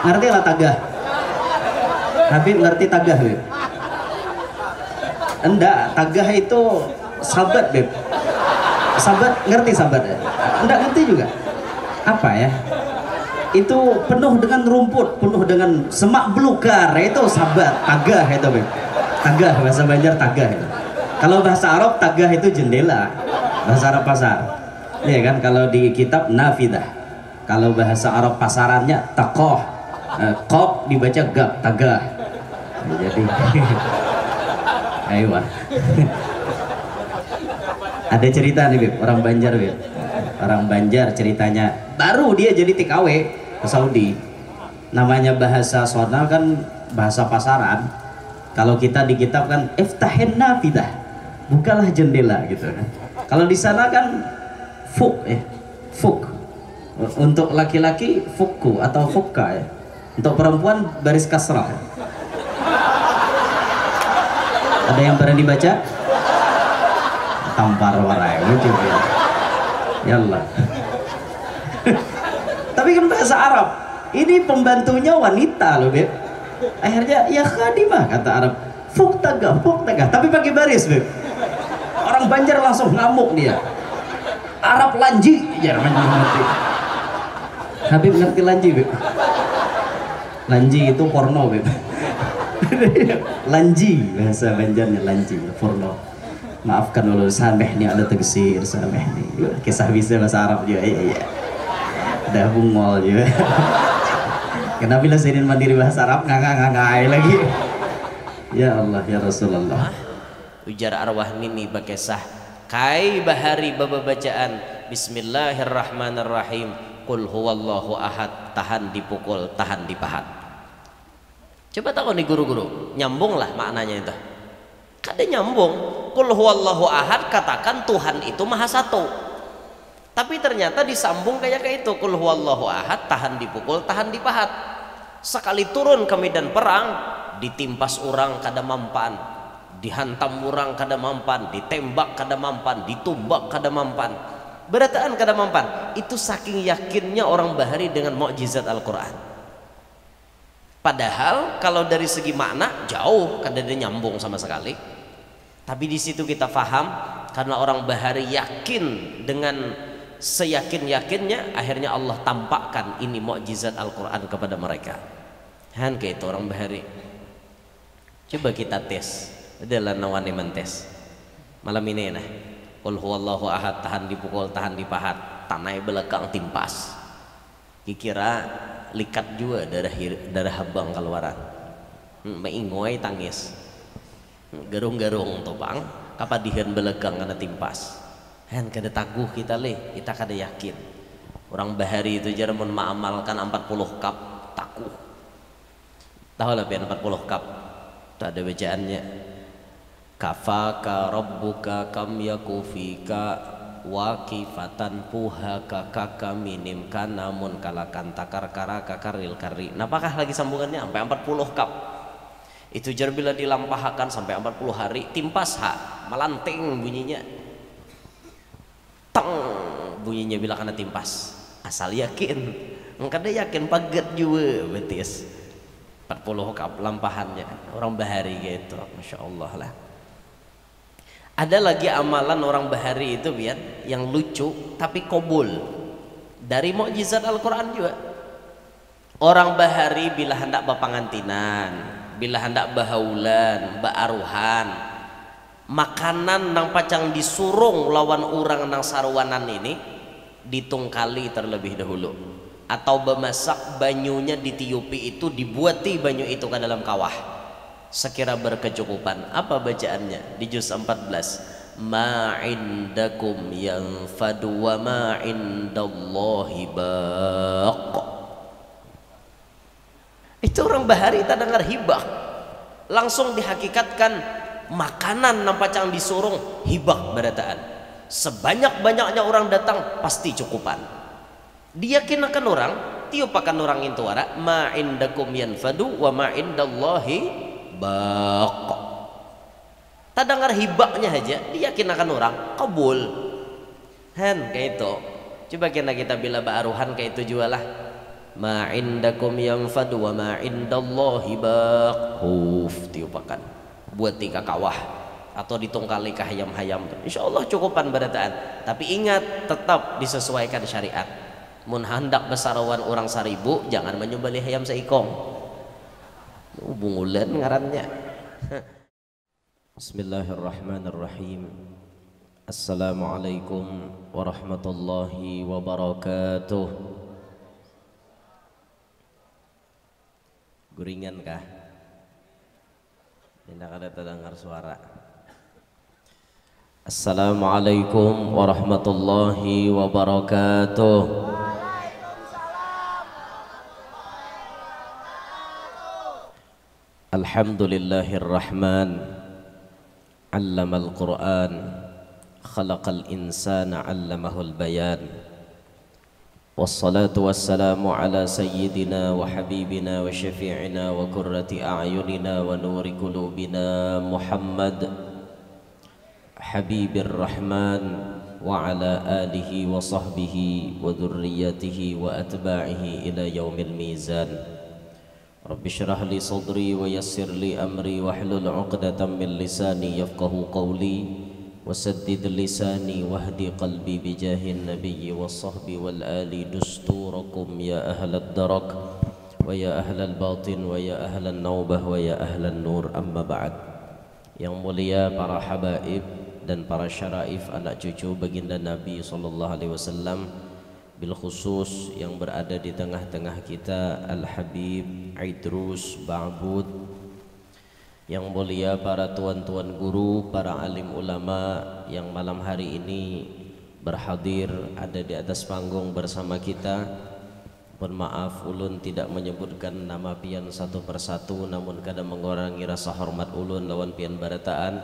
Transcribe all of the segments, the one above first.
Ngerti lah tagah? Habib ngerti tagah, Beb? Enggak, tagah itu sabat, Beb. Sabat, ngerti sabat ya? Enggak ngerti juga. Apa ya? Itu penuh dengan rumput, penuh dengan semak belukar, itu sabat, tagah itu, Beb. Tagah, bahasa Banjar tagah itu. Kalau bahasa Arab tagah itu jendela, bahasa Arab pasar. Iya kan, kalau di kitab nafidah. Kalau bahasa Arab pasarannya takoh, kop dibaca gak, tagah. Jadi ayo. Ada cerita nih, Beb, orang Banjar, Beb. Orang Banjar ceritanya, baru dia jadi TKW ke Saudi. Namanya bahasa sona kan bahasa pasaran. Kalau kita di kitab kan iftahin nafidah, bukalah jendela gitu kan. Kalau di sana kan fuk ya, fuk. Untuk laki-laki fukku atau fukka ya. Untuk perempuan baris kasrah. Ada yang pernah dibaca? Tampar warai lucu ya. Yallah. Tapi kan bahasa Arab. Ini pembantunya wanita loh, Beb. Akhirnya ya khadimah kata Arab. Fuk tagah, tapi pakai baris, Beb. Orang Banjar langsung ngamuk dia. Arab lanji, ya ngerti. Habib ngerti lanji, Beb. Lanji itu porno, Beb. Lanji bahasa Banjarnya, lanji porno. Maafkan dulu, sameh nih ada tegsir, sameh nih. Kisah bisa bahasa Arab juga, iya. Udah bungol juga. Kenapa bila saya mandiri bahasa Arab ngangai lagi? Ya Allah, ya Rasulullah. Ujar arwah nini bakesah. Kai bahari baba bacaan Bismillahirrahmanirrahim. Qul huwallahu ahad, tahan dipukul, tahan dipahat. Coba takon nih guru-guru, nyambung lah maknanya itu. Kada nyambung. Qul huwallahu ahad, katakan Tuhan itu maha satu. Tapi ternyata disambung kayak itu. Qul huwallahu ahad, tahan dipukul, tahan dipahat. Sekali turun ke medan perang, ditimpas orang kada mampan, dihantam orang kada mampan, ditembak kada mampan, ditumbak kada mampan, berataan kada mampan. Itu saking yakinnya orang Bahari dengan mukjizat Al-Quran. Padahal kalau dari segi makna jauh, kada ada nyambung sama sekali. Tapi di situ kita faham karena orang Bahari yakin dengan seyakin-yakinnya, akhirnya Allah tampakkan ini mukjizat Al-Quran kepada mereka. Han kayak itu orang Bahari. Coba kita tes. Adalah nawani mentes. Malam ini nah. Qul huwallahu ahad, tahan dipukul, tahan dipahat, tanai belakang timpas. Kikira likat juga darah habang keluaran. Maingoy tangis. Garung-garung topang kapadihan belakang karena timpas. Han kada taguh kita leh, kita kada yakin. Orang Bahari itu jar mun maamalkan 40 kap takuh. Tahu lah pian 40 kap. Itu ada bacaannya. Kafaka rabbuka kam yakufika wakifatan puhaka kaka minim kanamun kalakan takar karaka karil kari. Apakah lagi sambungannya sampai 40 kap. Itu jar bila dilampahkan sampai 40 hari timpas ha, melanting bunyinya. Tang bunyinya bila kena timpas. Asal yakin. Kada yakin paget juga betis. 40 kap lampahannya. Orang Bahari gitu. Masya Allah lah. Ada lagi amalan orang Bahari itu biar yang lucu tapi kobul dari mukjizat Al-Quran juga. Orang Bahari bila hendak bapangantinan, bila hendak bahaulan, baaruhan, makanan nang pacang disurung lawan orang nang sarwanan ini ditungkali terlebih dahulu, atau bemasak banyunya ditiupi itu, dibuati banyu itu ke dalam kawah sekira berkecukupan. Apa bacaannya di juz 14? Ma indakum yanfadu wa ma indallahi baq. Itu orang Bahari tak dengar hibah, langsung dihakikatkan makanan nampacang disurung hibah berataan. Sebanyak-banyaknya orang datang pasti cukupan. Diyakinakan orang, tiupakan orang itu wara ma indakum yanfadu wa ma indallahi baq. Tak dengar hibahnya aja diyakinakan orang kabul. Han kayak itu. Coba kita bila baaruhan kayak itu jualah. ma indakum yanfad wa ma indallahi baq. Tiupakan buat tika kawah atau ditungkali ke hayam-hayam. Insyaallah cukupan barataan. Tapi ingat, tetap disesuaikan syariat. Mun hendak besarawan orang 1000, jangan menyembelih hayam seikong. Bungulan ngarannya. Bismillahirrahmanirrahim. Assalamualaikum warahmatullahi wabarakatuh. Guringan kah? Tidak ada terdengar suara. Assalamualaikum warahmatullahi wabarakatuh. Alhamdulillahirrahman, allamal Qur'an, khalaqal insana, allamahul bayan. Wassalatu wassalamu ala sayyidina wa habibina wa syafi'ina wa qurrati a'yunina wa nuri qulubina Muhammad Habibir Rahman wa ala alihi wa sahbihi wa dhurriyyatihi wa atba'ihi ila yaumil mizan. Rabbi syrah li sadri wa yassir li amri wahlul 'uqdatam min lisani yafqahu qawli wasaddid lisani wahdi qalbi bijahin nabiyyi wassahbi wal ali dusturakum ya ahlad darak wa ya ahlal batin wa ya ahlan naubah wa ya ahlan nur, amma ba'd. Yang mulia para habaib dan para syaraif anak cucu baginda Nabi sallallahu alaihi wasallam, bil khusus yang berada di tengah-tengah kita Al-Habib Idrus Ba'bud. Yang mulia para tuan-tuan guru, para alim ulama yang malam hari ini berhadir ada di atas panggung bersama kita. Mohon maaf ulun tidak menyebutkan nama pian satu persatu, namun kadang mengurangi rasa hormat ulun lawan pian barataan.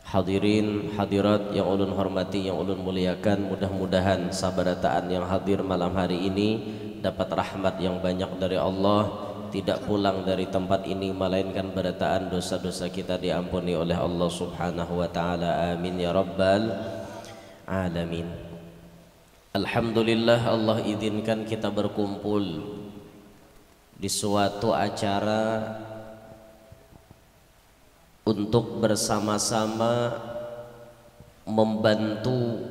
Hadirin hadirat yang ulun hormati, yang ulun muliakan, mudah-mudahan sabarataan yang hadir malam hari ini dapat rahmat yang banyak dari Allah, tidak pulang dari tempat ini melainkan barataan dosa-dosa kita diampuni oleh Allah Subhanahu wa taala. Amin ya rabbal alamin. Alhamdulillah, Allah izinkan kita berkumpul di suatu acara untuk bersama-sama membantu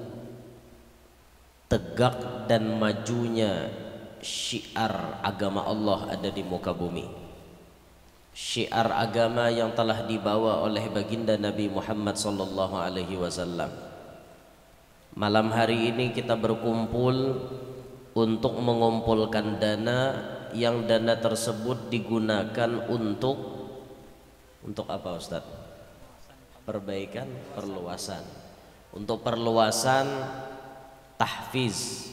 tegak dan majunya syiar agama Allah ada di muka bumi. Syiar agama yang telah dibawa oleh baginda Nabi Muhammad sallallahu alaihi wasallam. Malam hari ini kita berkumpul untuk mengumpulkan dana, yang dana tersebut digunakan untuk apa Ustaz? Perbaikan, perluasan. Untuk perluasan tahfiz,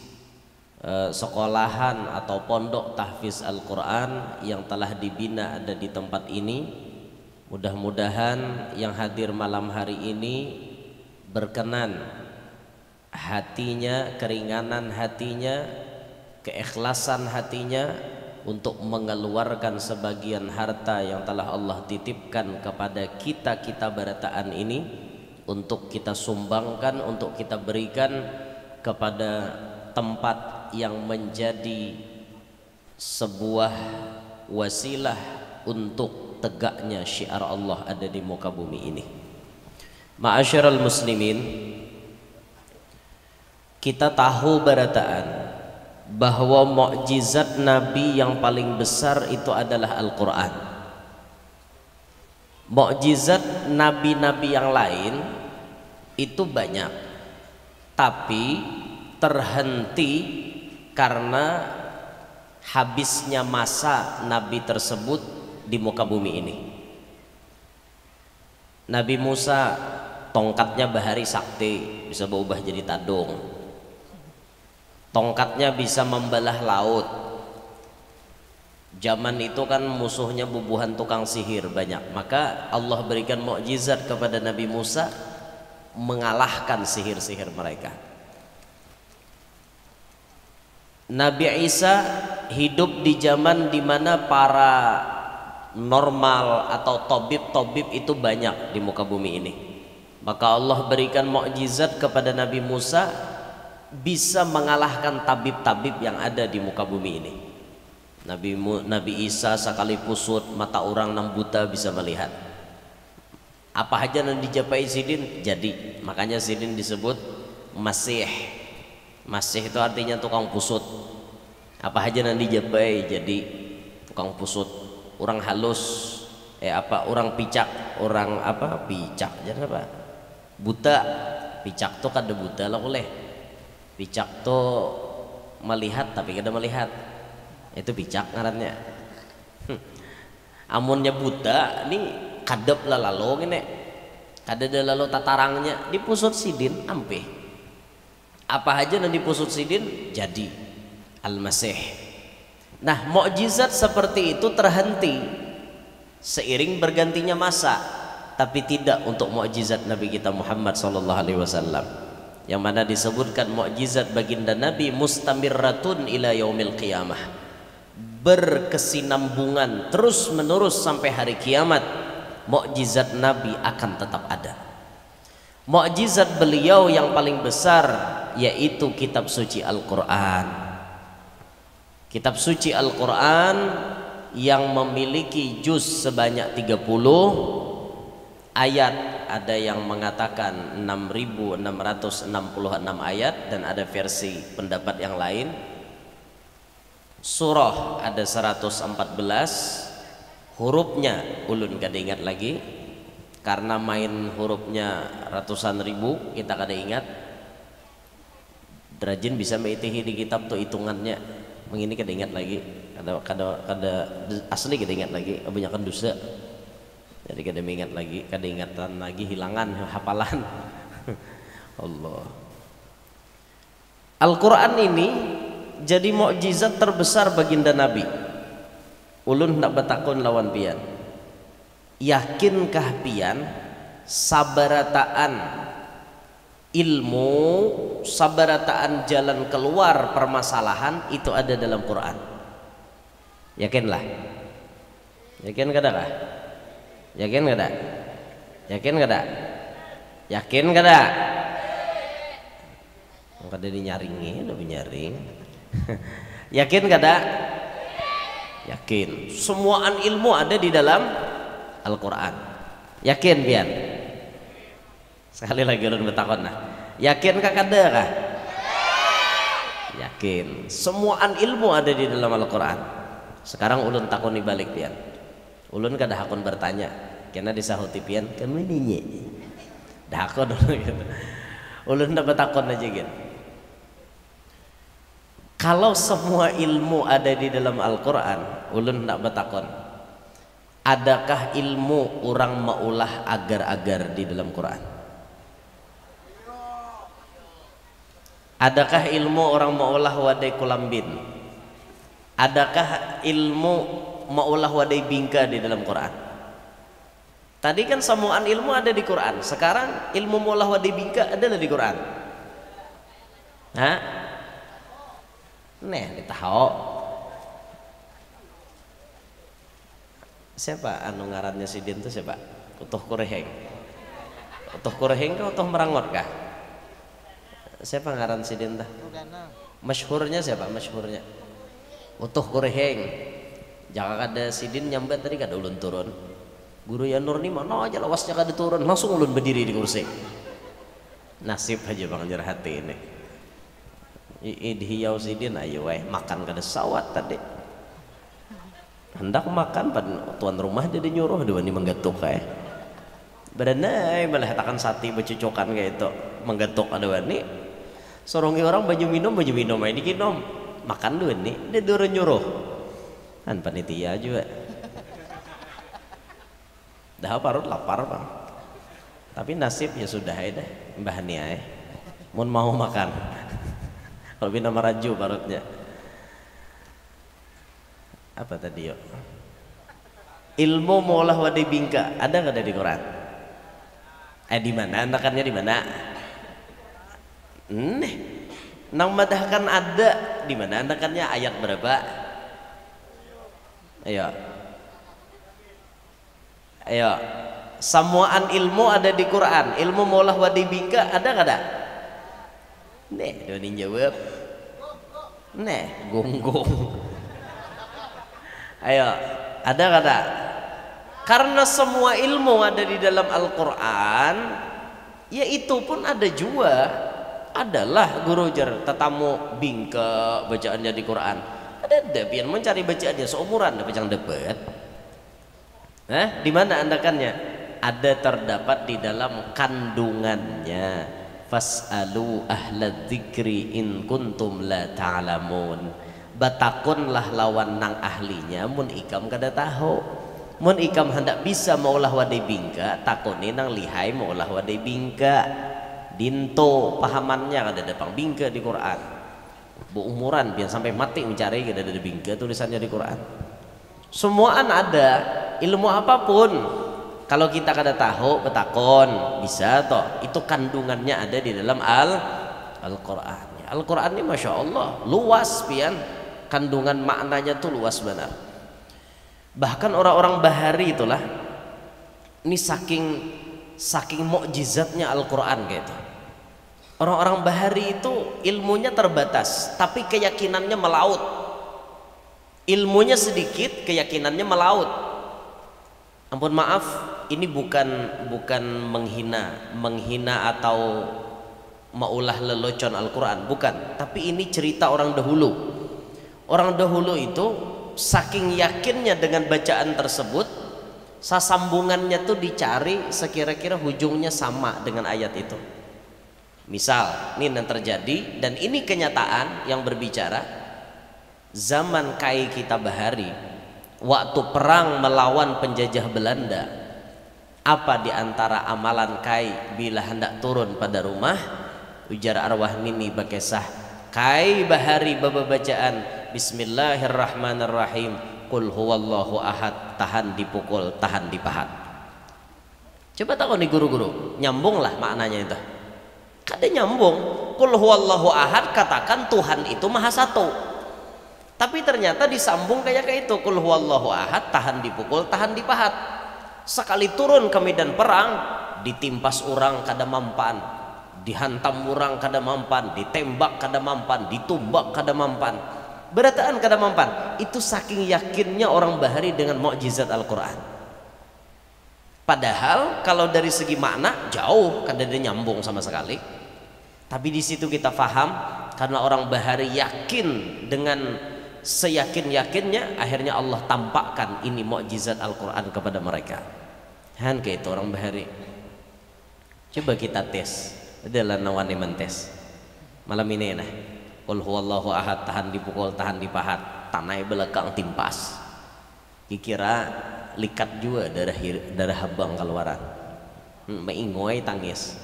sekolahan atau pondok tahfiz Al-Quran yang telah dibina ada di tempat ini. Mudah-mudahan yang hadir malam hari ini berkenan hatinya, keringanan hatinya, keikhlasan hatinya untuk mengeluarkan sebagian harta yang telah Allah titipkan kepada kita barataan ini, untuk kita sumbangkan, untuk kita berikan kepada tempat yang menjadi sebuah wasilah untuk tegaknya syiar Allah ada di muka bumi ini. Ma'asyiral muslimin, kita tahu barataan bahwa mukjizat Nabi yang paling besar itu adalah Al-Quran. Mukjizat Nabi-Nabi yang lain itu banyak, tapi terhenti karena habisnya masa Nabi tersebut di muka bumi ini. Nabi Musa tongkatnya bahari sakti, bisa berubah jadi tadung. Tongkatnya bisa membelah laut. Zaman itu kan musuhnya bubuhan tukang sihir banyak, maka Allah berikan mukjizat kepada Nabi Musa mengalahkan sihir-sihir mereka. Nabi Isa hidup di zaman di mana para normal atau tabib-tabib itu banyak di muka bumi ini. Maka Allah berikan mukjizat kepada Nabi Musa bisa mengalahkan tabib-tabib yang ada di muka bumi ini. Nabi Isa sekali pusut mata orang nam buta bisa melihat. Apa aja yang dijapai sidin jadi. Makanya sidin disebut Masih. Masih itu artinya tukang pusut. Apa aja yang dijapai jadi tukang pusut. Orang halus, orang picak, orang apa picak jadi apa? Buta. Picak tuh kada buta lah oleh. Picak tuh melihat tapi kada melihat. Itu picak ngarannya. Amunnya buta ini kadep lah lalu gini, kadeda lalu tatarangnya di pusut sidin ampe. Apa aja yang di pusut sidin jadi Al-Masih. Nah, mukjizat seperti itu terhenti seiring bergantinya masa, tapi tidak untuk mukjizat Nabi kita Muhammad SAW, yang mana disebutkan mukjizat baginda Nabi mustamirratun ila yaumil qiyamah, berkesinambungan terus menerus sampai hari kiamat. Mukjizat Nabi akan tetap ada. Mukjizat beliau yang paling besar yaitu kitab suci Al-Quran. Kitab suci Al-Quran yang memiliki juz sebanyak 30 ayat. Ada yang mengatakan 6.666 ayat dan ada versi pendapat yang lain. Surah ada 114, hurufnya ulun kada ingat lagi karena main hurufnya ratusan ribu kita kada ingat. Derajin bisa meitihi di kitab tuh hitungannya, mengini kada ingat lagi, kada asli kada ingat lagi, kebanyakan dosa jadi kada ingat lagi, kada ingatan lagi, hilangan hafalan. Allah. Al-Quran ini jadi mukjizat terbesar baginda Nabi. Ulun hendak bertakun lawan pian, yakinkah pian sabarataan ilmu, sabarataan jalan keluar permasalahan itu ada dalam Quran? Yakinlah. Yakin kada kah? Yakin kada? Yakin kada? Yakin kada? Kada dinyaringi, udah nyaring. Yakin kada? Yakin. Semuaan ilmu ada di dalam Al-Quran. Yakin pian? Sekali lagi ulun bertakon nah. Yakin kah kada kah? Yakin. Semuaan ilmu ada di dalam Al-Quran. Sekarang ulun takon balik pian. Ulun kada hakun bertanya. Karena disahuti pian kamu ninyi. Dah hakun gitu. Ulun ndak bertakon aja gitu. Kalau semua ilmu ada di dalam Al-Quran, ulun nak bertakon, adakah ilmu orang maulah agar-agar di dalam Quran? Adakah ilmu orang maulah wadai kulambin? Adakah ilmu maulah wadai bingka di dalam Quran? Tadi kan semuaan ilmu ada di Quran. Sekarang ilmu maulah wadai bingka adalah di Quran. Hah? Nih ditahu siapa anu ngarannya sidin tuh siapa? Utuh Kureheng. Utuh Kureheng kah utuh Merangot kah? Siapa ngaran sidin tah? Masyhurnya siapa? Masyhurnya Utuh Kureheng. Jangan ada sidin nyambat tadi kada ulun turun. Guru ya Nur ni mana aja lawasnya kada turun, langsung ulun berdiri di kursi. Nasib aja bang hati ini. Idhiyau sidin ayo makan kada sawat tadi. Hendak makan pada tuan rumah jadi nyuruh dua ni menggetuk Badanai malah takan sati becucokan kayak itu menggetuk ada wani. Sorongi orang baju minum aja dikinom. Makan dua ni dia dua nyuruh. Kan panitia juga. Dah parut lapar bang. Tapi nasib ya sudah deh mbah ni mun mau makan. Kalau bina maraju parutnya. Apa tadi yuk? Ilmu maulah wadai bingka ada nggak di Quran? Di mana? Anakannya di mana? Nang madahkan ada di mana? Anakannya ayat berapa? Ayo. Ayo. Semuaan ilmu ada di Quran. Ilmu maulah wadai bingka ada nggak ada? Nih, Doni jawab. Nih, gonggong. Ayo, ada kata? Karena semua ilmu ada di dalam Al-Quran, ya itu pun ada juga. Adalah guru jar tetamu bingke bacaannya di Quran. Ada pian mencari bacaannya seumuran ada yang dapat. Di mana andakannya? Ada terdapat di dalam kandungannya. Fas'alu ahla dzikri in kuntum la ta'lamun. Batakunlah lawan nang ahlinya mun ikam kada tahu. Mun ikam hendak bisa maulah wadai bingka, takuni nang lihai maulah wadai bingka. Dinto pahamannya kada ada pang bingka di Quran. Bu umuran biar sampai mati mencari kada ada bingka tulisannya di Quran. Semuaan ada, ilmu apapun. Kalau kita kada tahu betakon bisa toh. Itu kandungannya ada di dalam Al-Quran. Al-Quran ini masya Allah luas pian. Kandungan maknanya tuh luas benar. Bahkan orang-orang bahari itulah ini saking mukjizatnya Al-Quran gitu. Orang-orang bahari itu ilmunya terbatas tapi keyakinannya melaut. Ilmunya sedikit, keyakinannya melaut. Ampun maaf, ini bukan menghina atau maulah lelucon Al-Quran, bukan. Tapi ini cerita orang dahulu. Orang dahulu itu saking yakinnya dengan bacaan tersebut, sambungannya tuh dicari sekira-kira hujungnya sama dengan ayat itu. Misal, ini yang terjadi dan ini kenyataan yang berbicara. Zaman Kai kita bahari, waktu perang melawan penjajah Belanda, apa diantara amalan Kai bila hendak turun pada rumah? Ujar arwah nini bakesah Kai bahari baba bacaan Bismillahirrahmanirrahim, Qul huwallahu ahad, tahan dipukul, tahan dipahat. Coba tahu nih guru-guru, nyambung lah maknanya itu. Kada nyambung. Qul huwallahu ahad, katakan Tuhan itu maha satu. Tapi ternyata disambung kayak itu. Qul huwallahu ahad, tahan dipukul, tahan dipahat. Sekali turun ke medan perang, ditimpas orang kada mampan, dihantam orang kada mampan, ditembak kada mampan, ditumbak kada mampan, berataan kada mampan. Itu saking yakinnya orang bahari dengan mukjizat Al-Quran. Padahal kalau dari segi makna jauh, kada ada nyambung sama sekali. Tapi di situ kita faham karena orang bahari yakin dengan seyakin-yakinnya, akhirnya Allah tampakkan ini mukjizat Al-Quran kepada mereka. Han kayak itu orang bahari. Coba kita tes. Adalah nawani mentes. Malam ini nah. Qul huwallahu ahad, tahan dipukul, tahan dipahat, tanai belakang timpas. Dikira likat juga darah habang keluaran. Maingoy tangis.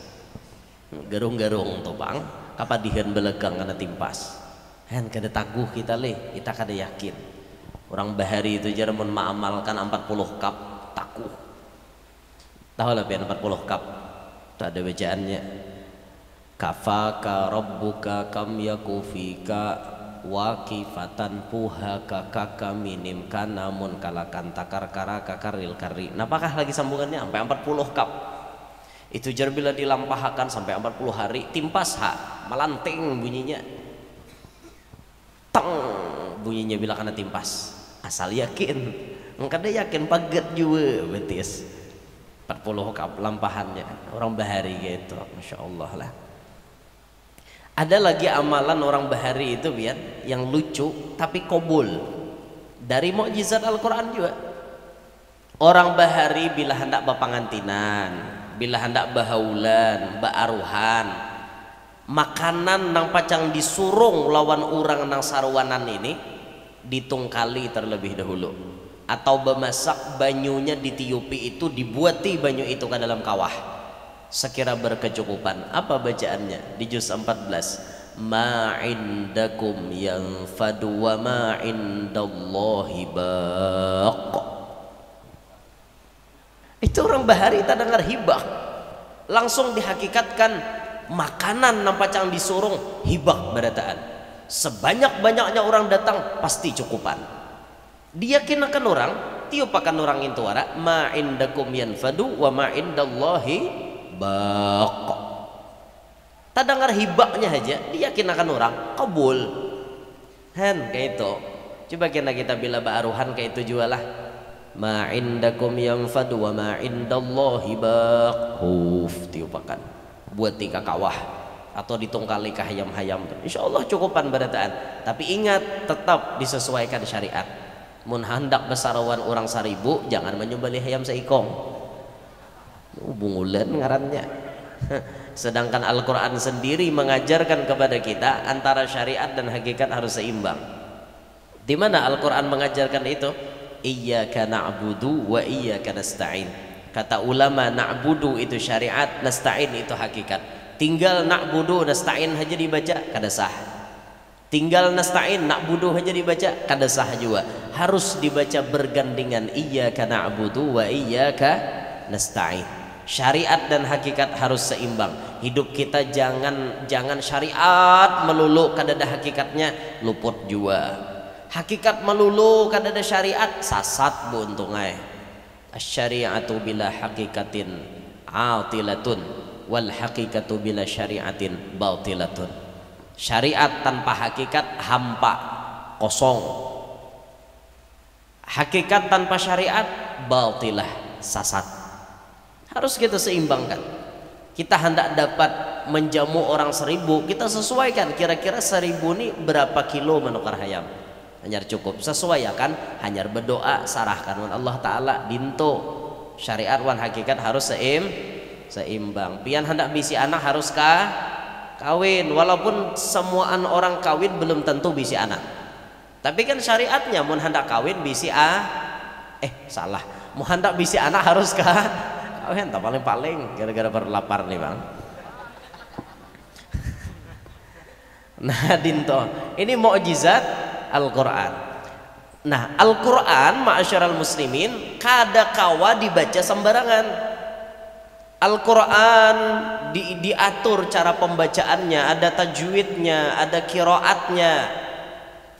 Garung-garung tuh bang, kapadihan belakang karena timpas. Han kada taguh kita kita kada yakin. Orang bahari itu jarang mengamalkan 40 kap takuh. Tahu lah pian 40 kap. Itu ada bacaannya. Kafaka rabbuka kam yakufika wakifatan puhaka kaka minim kanamun kalakan takar karaka karil kari. Apakah lagi sambungannya sampai 40 kap. Itu jar bila dilampahkan sampai 40 hari timpas melanting bunyinya. Teng bunyinya bila kena timpas. Asal yakin. Kada yakin paget juga betis. 40 kap lampahannya. Orang bahari gitu. Masya Allah lah. Ada lagi amalan orang bahari itu biar yang lucu tapi kobul. Dari mukjizat Al-Quran juga. Orang bahari bila hendak bapangantinan, bila hendak bahaulan, baaruhan, makanan nang pacang disurung lawan orang nang sarwanan ini ditungkali terlebih dahulu, atau bemasak banyunya ditiupi itu, dibuati banyu itu ke dalam kawah sekira berkecukupan. Apa bacaannya di juz 14? Ma indakum yanfadu wa ma indallahi baq. Itu orang bahari tak dengar hibah, langsung dihakikatkan makanan nampacang disurung hibah berataan. Sebanyak-banyaknya orang datang pasti cukupan. Diyakinakan orang, tiupakan orang itu wara ma indakum yanfadu wa ma indallahi baq. Tak dengar hibahnya aja diyakinakan orang kabul. Han kayak itu. Coba kita bila ba'aruhan kayak itu jualah. Ma indakum yanfad wa ma indallahi baq. Tiupakan. Buat tika kawah atau ditungkali ke hayam-hayam. Insyaallah cukupan barataan. Tapi ingat tetap disesuaikan syariat. Mun hendak besarawan orang 1000 jangan menyembelih hayam seikong. Bungulan ngarannya. Sedangkan Al-Quran sendiri mengajarkan kepada kita antara syariat dan hakikat harus seimbang. Di mana Al-Quran mengajarkan itu? Iyyaka na'budu wa iyyaka nasta'in. Kata ulama, na'budu itu syariat, nasta'in itu hakikat. Tinggal na'budu nasta'in aja dibaca kada sah. Tinggal nasta'in na'budu aja dibaca kada sah juga. Harus dibaca bergandengan, iyyaka na'budu wa iyyaka nasta'in. Syariat dan hakikat harus seimbang. Hidup kita jangan syariat melulu kada ada hakikatnya, luput juga. Hakikat melulu kada ada syariat, sasat bu untungai. Asy-syari'atu bila hakikatin atilatun wal hakikatu bila syari'atin batilatun. Syariat tanpa hakikat hampa, kosong. Hakikat tanpa syariat batilah, sasat. Harus kita seimbangkan. Kita hendak dapat menjamu orang 1000, kita sesuaikan kira-kira 1000 ini berapa kilo menukar hayam. Hanyar cukup sesuai ya kan, hanyar berdoa sarahkan wan Allah Ta'ala dinto. Syariat wan hakikat harus seimbang. Pian hendak bisi anak harus kawin, walaupun semuaan orang kawin belum tentu bisi anak. Tapi kan syariatnya mun hendak kawin bisi salah. Mun hendak bisi anak harus kawin, tak paling gara-gara berlapar nih bang. Nah dinto, ini mukjizat Al-Quran. Nah Al-Quran ma'asyiral muslimin kada kawa dibaca sembarangan. Al-Quran diatur cara pembacaannya, ada tajwidnya, ada qiraatnya.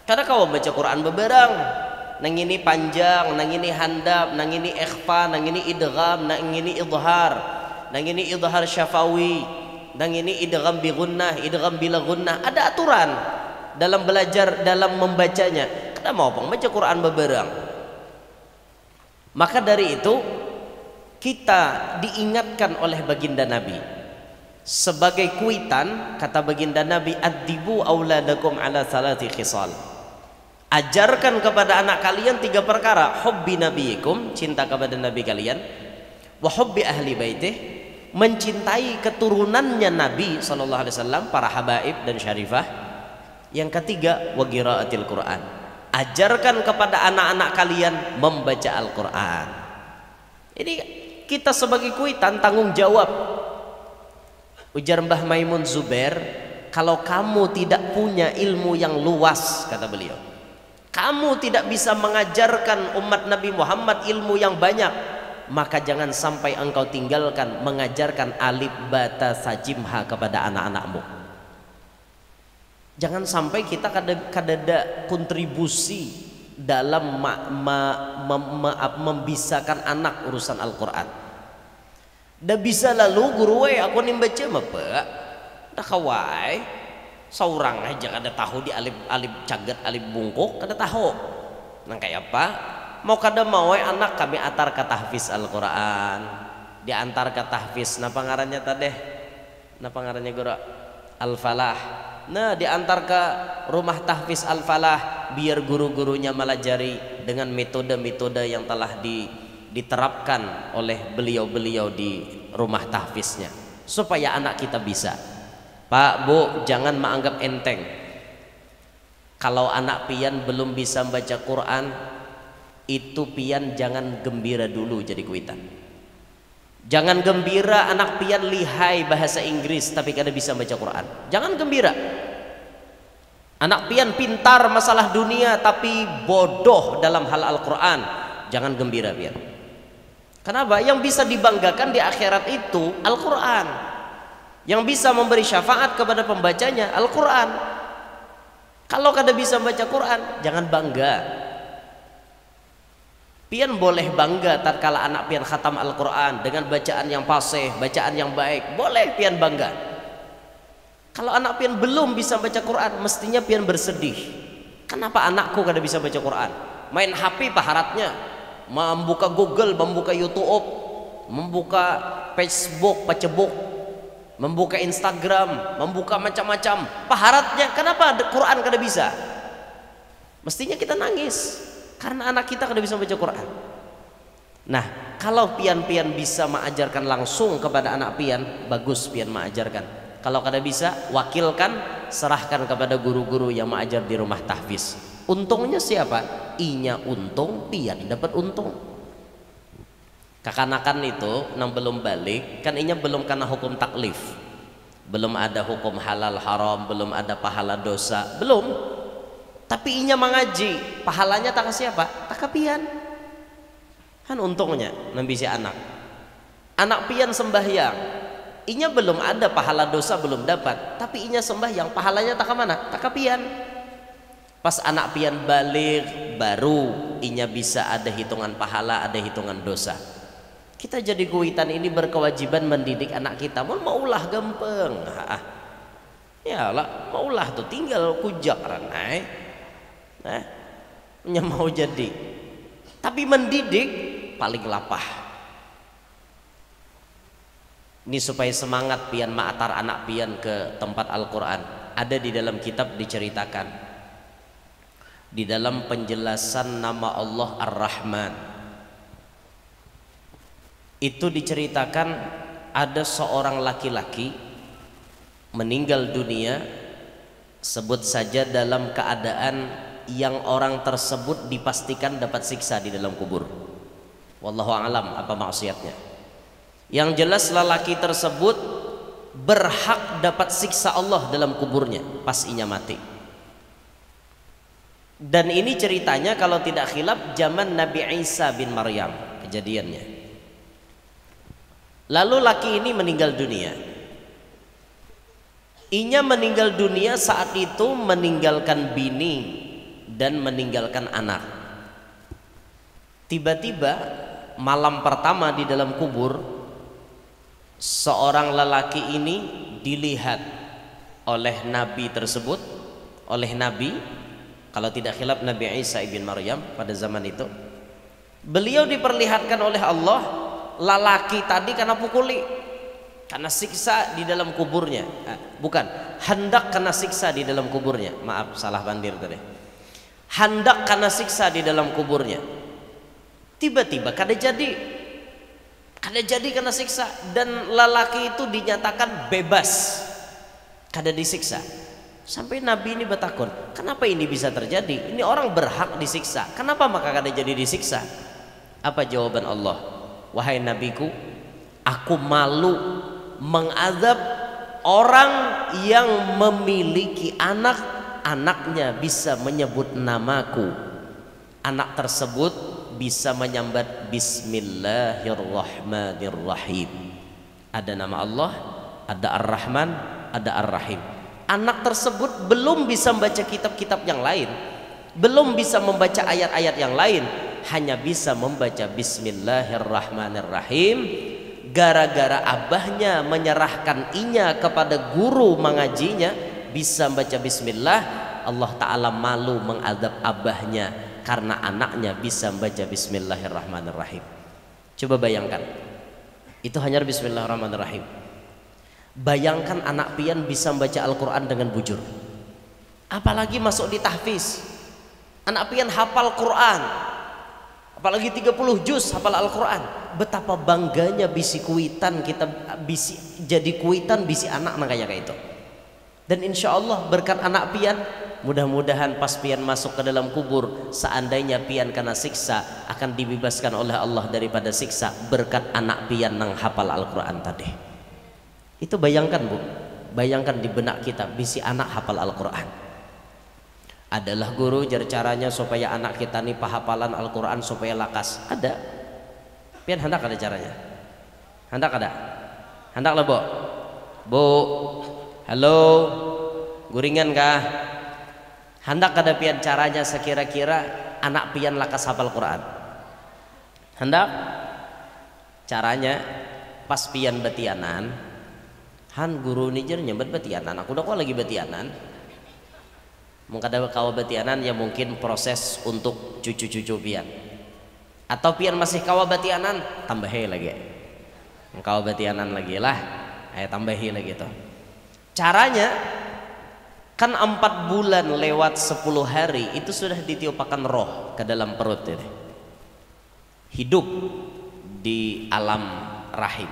Kada kawa baca Quran beberang. Nang ini panjang, nang ini handap, nang ini ikhfa, nang ini idgham, nang ini idhar, nang ini idhar syafawi, nang ini idgham bi gunnah, idgham bila gunnah. Ada aturan dalam belajar, dalam membacanya. Kada mau baca Quran beberang. Maka dari itu kita diingatkan oleh baginda Nabi sebagai kuitan, kata baginda Nabi, addibu auladakum ala salati khisal. Ajarkan kepada anak kalian 3 perkara: hubbi nabiyikum, cinta kepada nabi kalian, wa hubbi ahli baitih, mencintai keturunannya Nabi sallallahu alaihi wasallam, para habaib dan syarifah. Yang ketiga, wa qiraatil Quran, ajarkan kepada anak-anak kalian membaca Al-Quran. Ini kita sebagai kuitan tanggung jawab. Ujar Mbah Maimun Zubair, kalau kamu tidak punya ilmu yang luas, kata beliau, kamu tidak bisa mengajarkan umat Nabi Muhammad ilmu yang banyak, maka jangan sampai engkau tinggalkan mengajarkan alif bata sajimha kepada anak-anakmu. Jangan sampai kita kadada kontribusi dalam membisakan anak urusan Al-Quran. Dah bisa lalu guru aku nimbaca apa? Dah kawai seorang aja kada tahu di alif cagat alif bungkuk kada tahu. Nang kayak apa? Mau kada mau anak kami antar ke tahfiz Al-Quran. Diantar ke tahfiz napa ngarannya tadeh? Napa ngarannya guru? Al-Falah. Nah diantar ke rumah tahfiz Al-Falah biar guru-gurunya melajari dengan metode-metode yang telah diterapkan oleh beliau-beliau di rumah tahfiznya, supaya anak kita bisa. Pak, Bu, jangan menganggap enteng kalau anak pian belum bisa baca Quran, itu pian jangan gembira dulu jadi kuitan. Jangan gembira anak pian lihai bahasa Inggris tapi kada bisa baca Quran. Jangan gembira. Anak pian pintar masalah dunia tapi bodoh dalam hal Al-Quran. Jangan gembira pian. Kenapa? Yang bisa dibanggakan di akhirat itu Al-Quran. Yang bisa memberi syafaat kepada pembacanya Al-Quran. Kalau kada bisa baca Quran, jangan bangga. Pian boleh bangga tatkala anak pian khatam Al-Quran dengan bacaan yang fasih, bacaan yang baik, boleh pian bangga. Kalau anak pian belum bisa baca Quran, mestinya pian bersedih. Kenapa anakku kada bisa baca Quran? Main HP paharatnya, membuka Google, membuka YouTube, membuka Facebook, pacebuk, membuka Instagram, membuka macam-macam. Paharatnya kenapa Quran kada bisa? Mestinya kita nangis karena anak kita kada bisa baca Quran. Nah, kalau pian-pian bisa mengajarkan langsung kepada anak pian, bagus pian mengajarkan. Kalau kada bisa, wakilkan, serahkan kepada guru-guru yang mengajar di rumah tahfiz. Untungnya siapa? Inya untung, pian dapat untung. Kakanakan itu nang belum balik, kan inya belum kena hukum taklif. Belum ada hukum halal haram, belum ada pahala dosa, belum. Tapi inya mengaji, pahalanya tak ke siapa? Tak ke pian. Kan untungnya nambisi anak pian sembahyang, inya belum ada pahala dosa, belum dapat, tapi inya sembahyang, pahalanya tak ke mana? Tak ke pian. Pas anak pian balik, baru inya bisa ada hitungan pahala, ada hitungan dosa. Kita jadi kuitan ini berkewajiban mendidik anak kita. Maulah gampang, ya lah, maulah tuh tinggal kujak ranai, punya mau jadi. Tapi mendidik paling lapah. Ini supaya semangat pian ma'atar anak pian ke tempat Al-Quran. Ada di dalam kitab diceritakan, di dalam penjelasan nama Allah Ar-Rahman, itu diceritakan ada seorang laki-laki meninggal dunia, sebut saja dalam keadaan yang orang tersebut dipastikan dapat siksa di dalam kubur. Wallahu a'lam apa maksiatnya. Yang jelas lelaki tersebut berhak dapat siksa Allah dalam kuburnya pas inya mati. Dan ini ceritanya kalau tidak khilaf zaman Nabi Isa bin Maryam kejadiannya. Lalu laki ini meninggal dunia. Inya meninggal dunia saat itu meninggalkan bini dan meninggalkan anak. Tiba-tiba malam pertama di dalam kubur, seorang lelaki ini dilihat oleh Nabi tersebut, oleh Nabi, kalau tidak khilaf Nabi Isa ibn Maryam pada zaman itu. Beliau diperlihatkan oleh Allah, lelaki tadi karena pukuli, karena siksa di dalam kuburnya, bukan, hendak kena siksa di dalam kuburnya, maaf salah bandir tadi, hendak kena siksa di dalam kuburnya. Tiba-tiba kada jadi kena siksa, dan lelaki itu dinyatakan bebas, kada disiksa. Sampai Nabi ini bertakun, kenapa ini bisa terjadi? Ini orang berhak disiksa, kenapa maka kada jadi disiksa? Apa jawaban Allah? Wahai Nabiku, aku malu mengazab orang yang memiliki anak, anaknya bisa menyebut namaku, anak tersebut bisa menyambat Bismillahirrahmanirrahim. Ada nama Allah, ada Ar-Rahman, ada Ar-Rahim. Anak tersebut belum bisa membaca kitab-kitab yang lain, belum bisa membaca ayat-ayat yang lain, hanya bisa membaca Bismillahirrahmanirrahim. Gara-gara abahnya menyerahkan inya kepada guru mengajinya, bisa membaca Bismillah, Allah Ta'ala malu mengadab abahnya karena anaknya bisa membaca Bismillahirrahmanirrahim. Coba bayangkan, itu hanya Bismillahirrahmanirrahim. Bayangkan anak pian bisa membaca Al-Quran dengan bujur, apalagi masuk di tahfiz. Anak pian hafal Quran, apalagi 30 juz hafal Al-Quran. Betapa bangganya bisi kuitan kita, bisi jadi kuitan bisi anak kayak itu. Dan insya Allah berkat anak pian, mudah-mudahan pas pian masuk ke dalam kubur, seandainya pian kena siksa, akan dibebaskan oleh Allah daripada siksa berkat anak pian nang hafal Al-Quran tadi. Itu bayangkan Bu, bayangkan di benak kita bisi anak hafal Al-Quran. Adalah guru jar caranya supaya anak kita nih pahafalan Al-Quran supaya lakas. Ada pian hendak ada caranya, hendak ada, hendak lah Bu, halo, guringan kah? Hendak ada pian caranya sekira-kira anak pian lakas hafal Quran. Hendak caranya pas pian betianan, han guru nijer nyebut betianan, aku udah kok lagi betianan. Mungkin ada kawa batianan yang mungkin proses untuk cucu-cucu pian. Atau pian masih kawa batianan, tambahi lagi. Kawa batianan lagi lah, tambahi lagi tuh. Caranya kan 4 bulan lewat 10 hari itu sudah ditiupakan roh ke dalam perut ini. Hidup di alam rahim.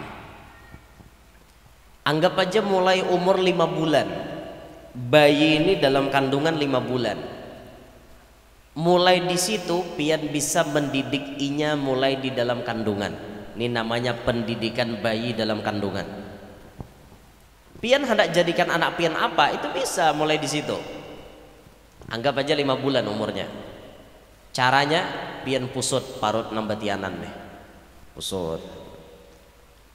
Anggap aja mulai umur 5 bulan. Bayi ini dalam kandungan 5 bulan. Mulai di situ pian bisa mendidik inya mulai di dalam kandungan. Ini namanya pendidikan bayi dalam kandungan. Pian hendak jadikan anak pian apa itu bisa mulai di situ. Anggap aja 5 bulan umurnya. Caranya pian pusut parut nambatianan nih. Pusut.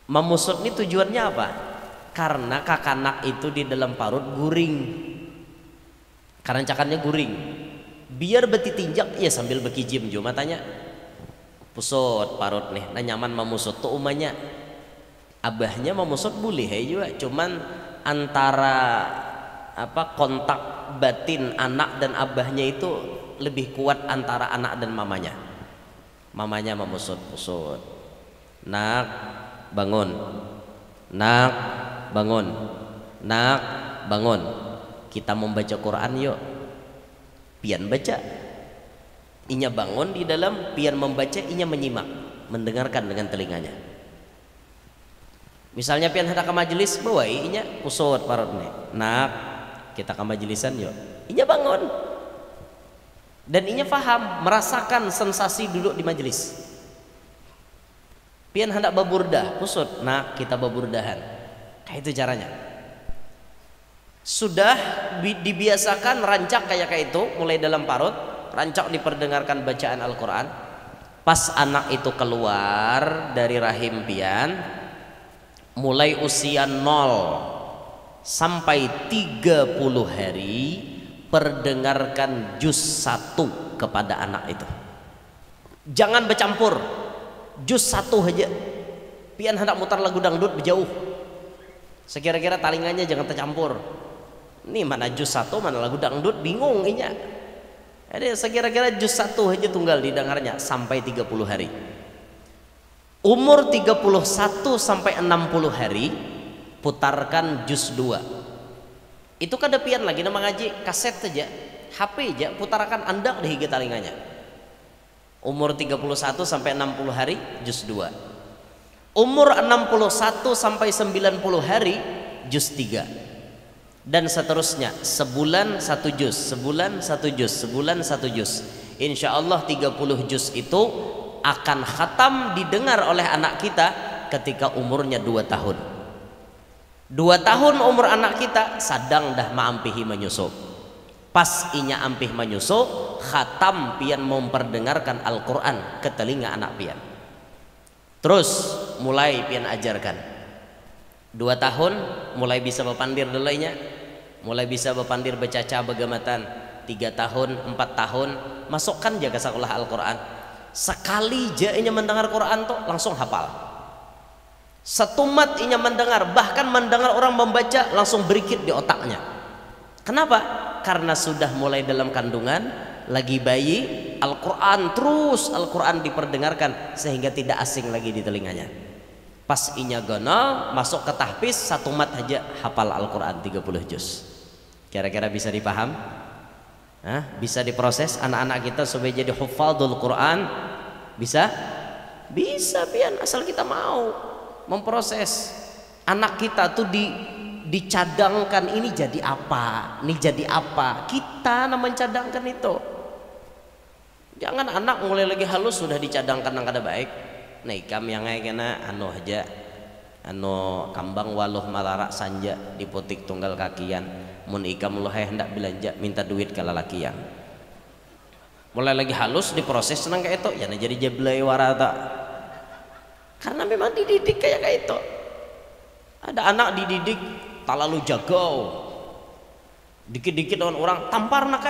Memusut ini tujuannya apa? Karena kakanak itu di dalam parut guring. Karancakannya guring. Biar beti tinjak ya sambil bekijim jo matanya. Pusut parut nih, nah nyaman memusut tuh umanya. Abahnya memusut boleh juga, cuman antara kontak batin anak dan abahnya itu lebih kuat antara anak dan mamanya. Mamanya memusut, pusut. Nak bangun, nak bangun, nak bangun. Kita membaca Quran yuk. Pian baca, inya bangun di dalam, pian membaca, inya menyimak, mendengarkan dengan telinganya. Misalnya pian hendak ke majelis, bawa inya pusut parut nih. Nak, kita ke majelisan yuk. Inya bangun. Dan inya faham, merasakan sensasi duduk di majelis. Pian hendak baburdah, pusut. Nak, kita baburdahan. Kayak itu caranya. Sudah dibiasakan rancak kayak itu mulai dalam parut, rancak diperdengarkan bacaan Al-Quran. Pas anak itu keluar dari rahim pian, mulai usia 0 sampai 30 hari, perdengarkan juz 1 kepada anak itu. Jangan bercampur, juz 1 aja. Pian hendak mutar lagu dangdut berjauh, sekira-kira talinganya jangan tercampur. Ini mana juz 1 mana lagu dangdut, bingung inya. Jadi sekira-kira juz 1 aja tunggal didengarnya sampai 30 hari. Umur 31 sampai 60 hari putarkan juz 2. Itu kada pian lagi nama ngaji kaset aja, HP aja putarkan andak di hingga talinganya. Umur 31 sampai 60 hari juz 2. Umur 61 sampai 90 hari juz 3. Dan seterusnya, sebulan 1 juz, sebulan 1 juz, sebulan 1 juz. Insya Allah 30 juz itu akan khatam didengar oleh anak kita ketika umurnya 2 tahun. 2 tahun umur anak kita sadang dah maampihi menyusup. Pas inya ampih menyusup, khatam pian memperdengarkan Al-Quran ke telinga anak pian. Terus mulai pian ajarkan. 2 tahun mulai bisa berpandir dulunya, mulai bisa berpandir bercaca begamatan. 3 tahun, 4 tahun masukkan jaga sekolah Al-Quran. Sekali je inya mendengar Quran tuh langsung hafal. Setumat inya mendengar, bahkan mendengar orang membaca langsung berikit di otaknya. Kenapa? Karena sudah mulai dalam kandungan, lagi bayi, Al-Quran terus Al-Quran diperdengarkan sehingga tidak asing lagi di telinganya. Pas inya gonol masuk ke tahfiz 1 mat aja hafal Al-Quran 30 juz. Kira-kira bisa dipaham? Bisa diproses anak-anak kita supaya jadi hufadul Quran? Bisa? Bisa pian, asal kita mau memproses. Anak kita tuh dicadangkan, ini jadi apa, ini jadi apa, kita namanya cadangkan itu. Jangan anak mulai lagi halus sudah dicadangkan yang kada baik. Nah ikam yang kena anu aja, anu kambang waluh malarak sanja diputik tunggal kakian. Mun ikam lu hendak belanja minta duit kala lakian. Mulai lagi halus diproses senang kayak itu, ya jadi jeblay warata. Karena memang dididik kayak itu. Ada anak dididik talalu jagau. Dikit-dikit dengan orang tampar nak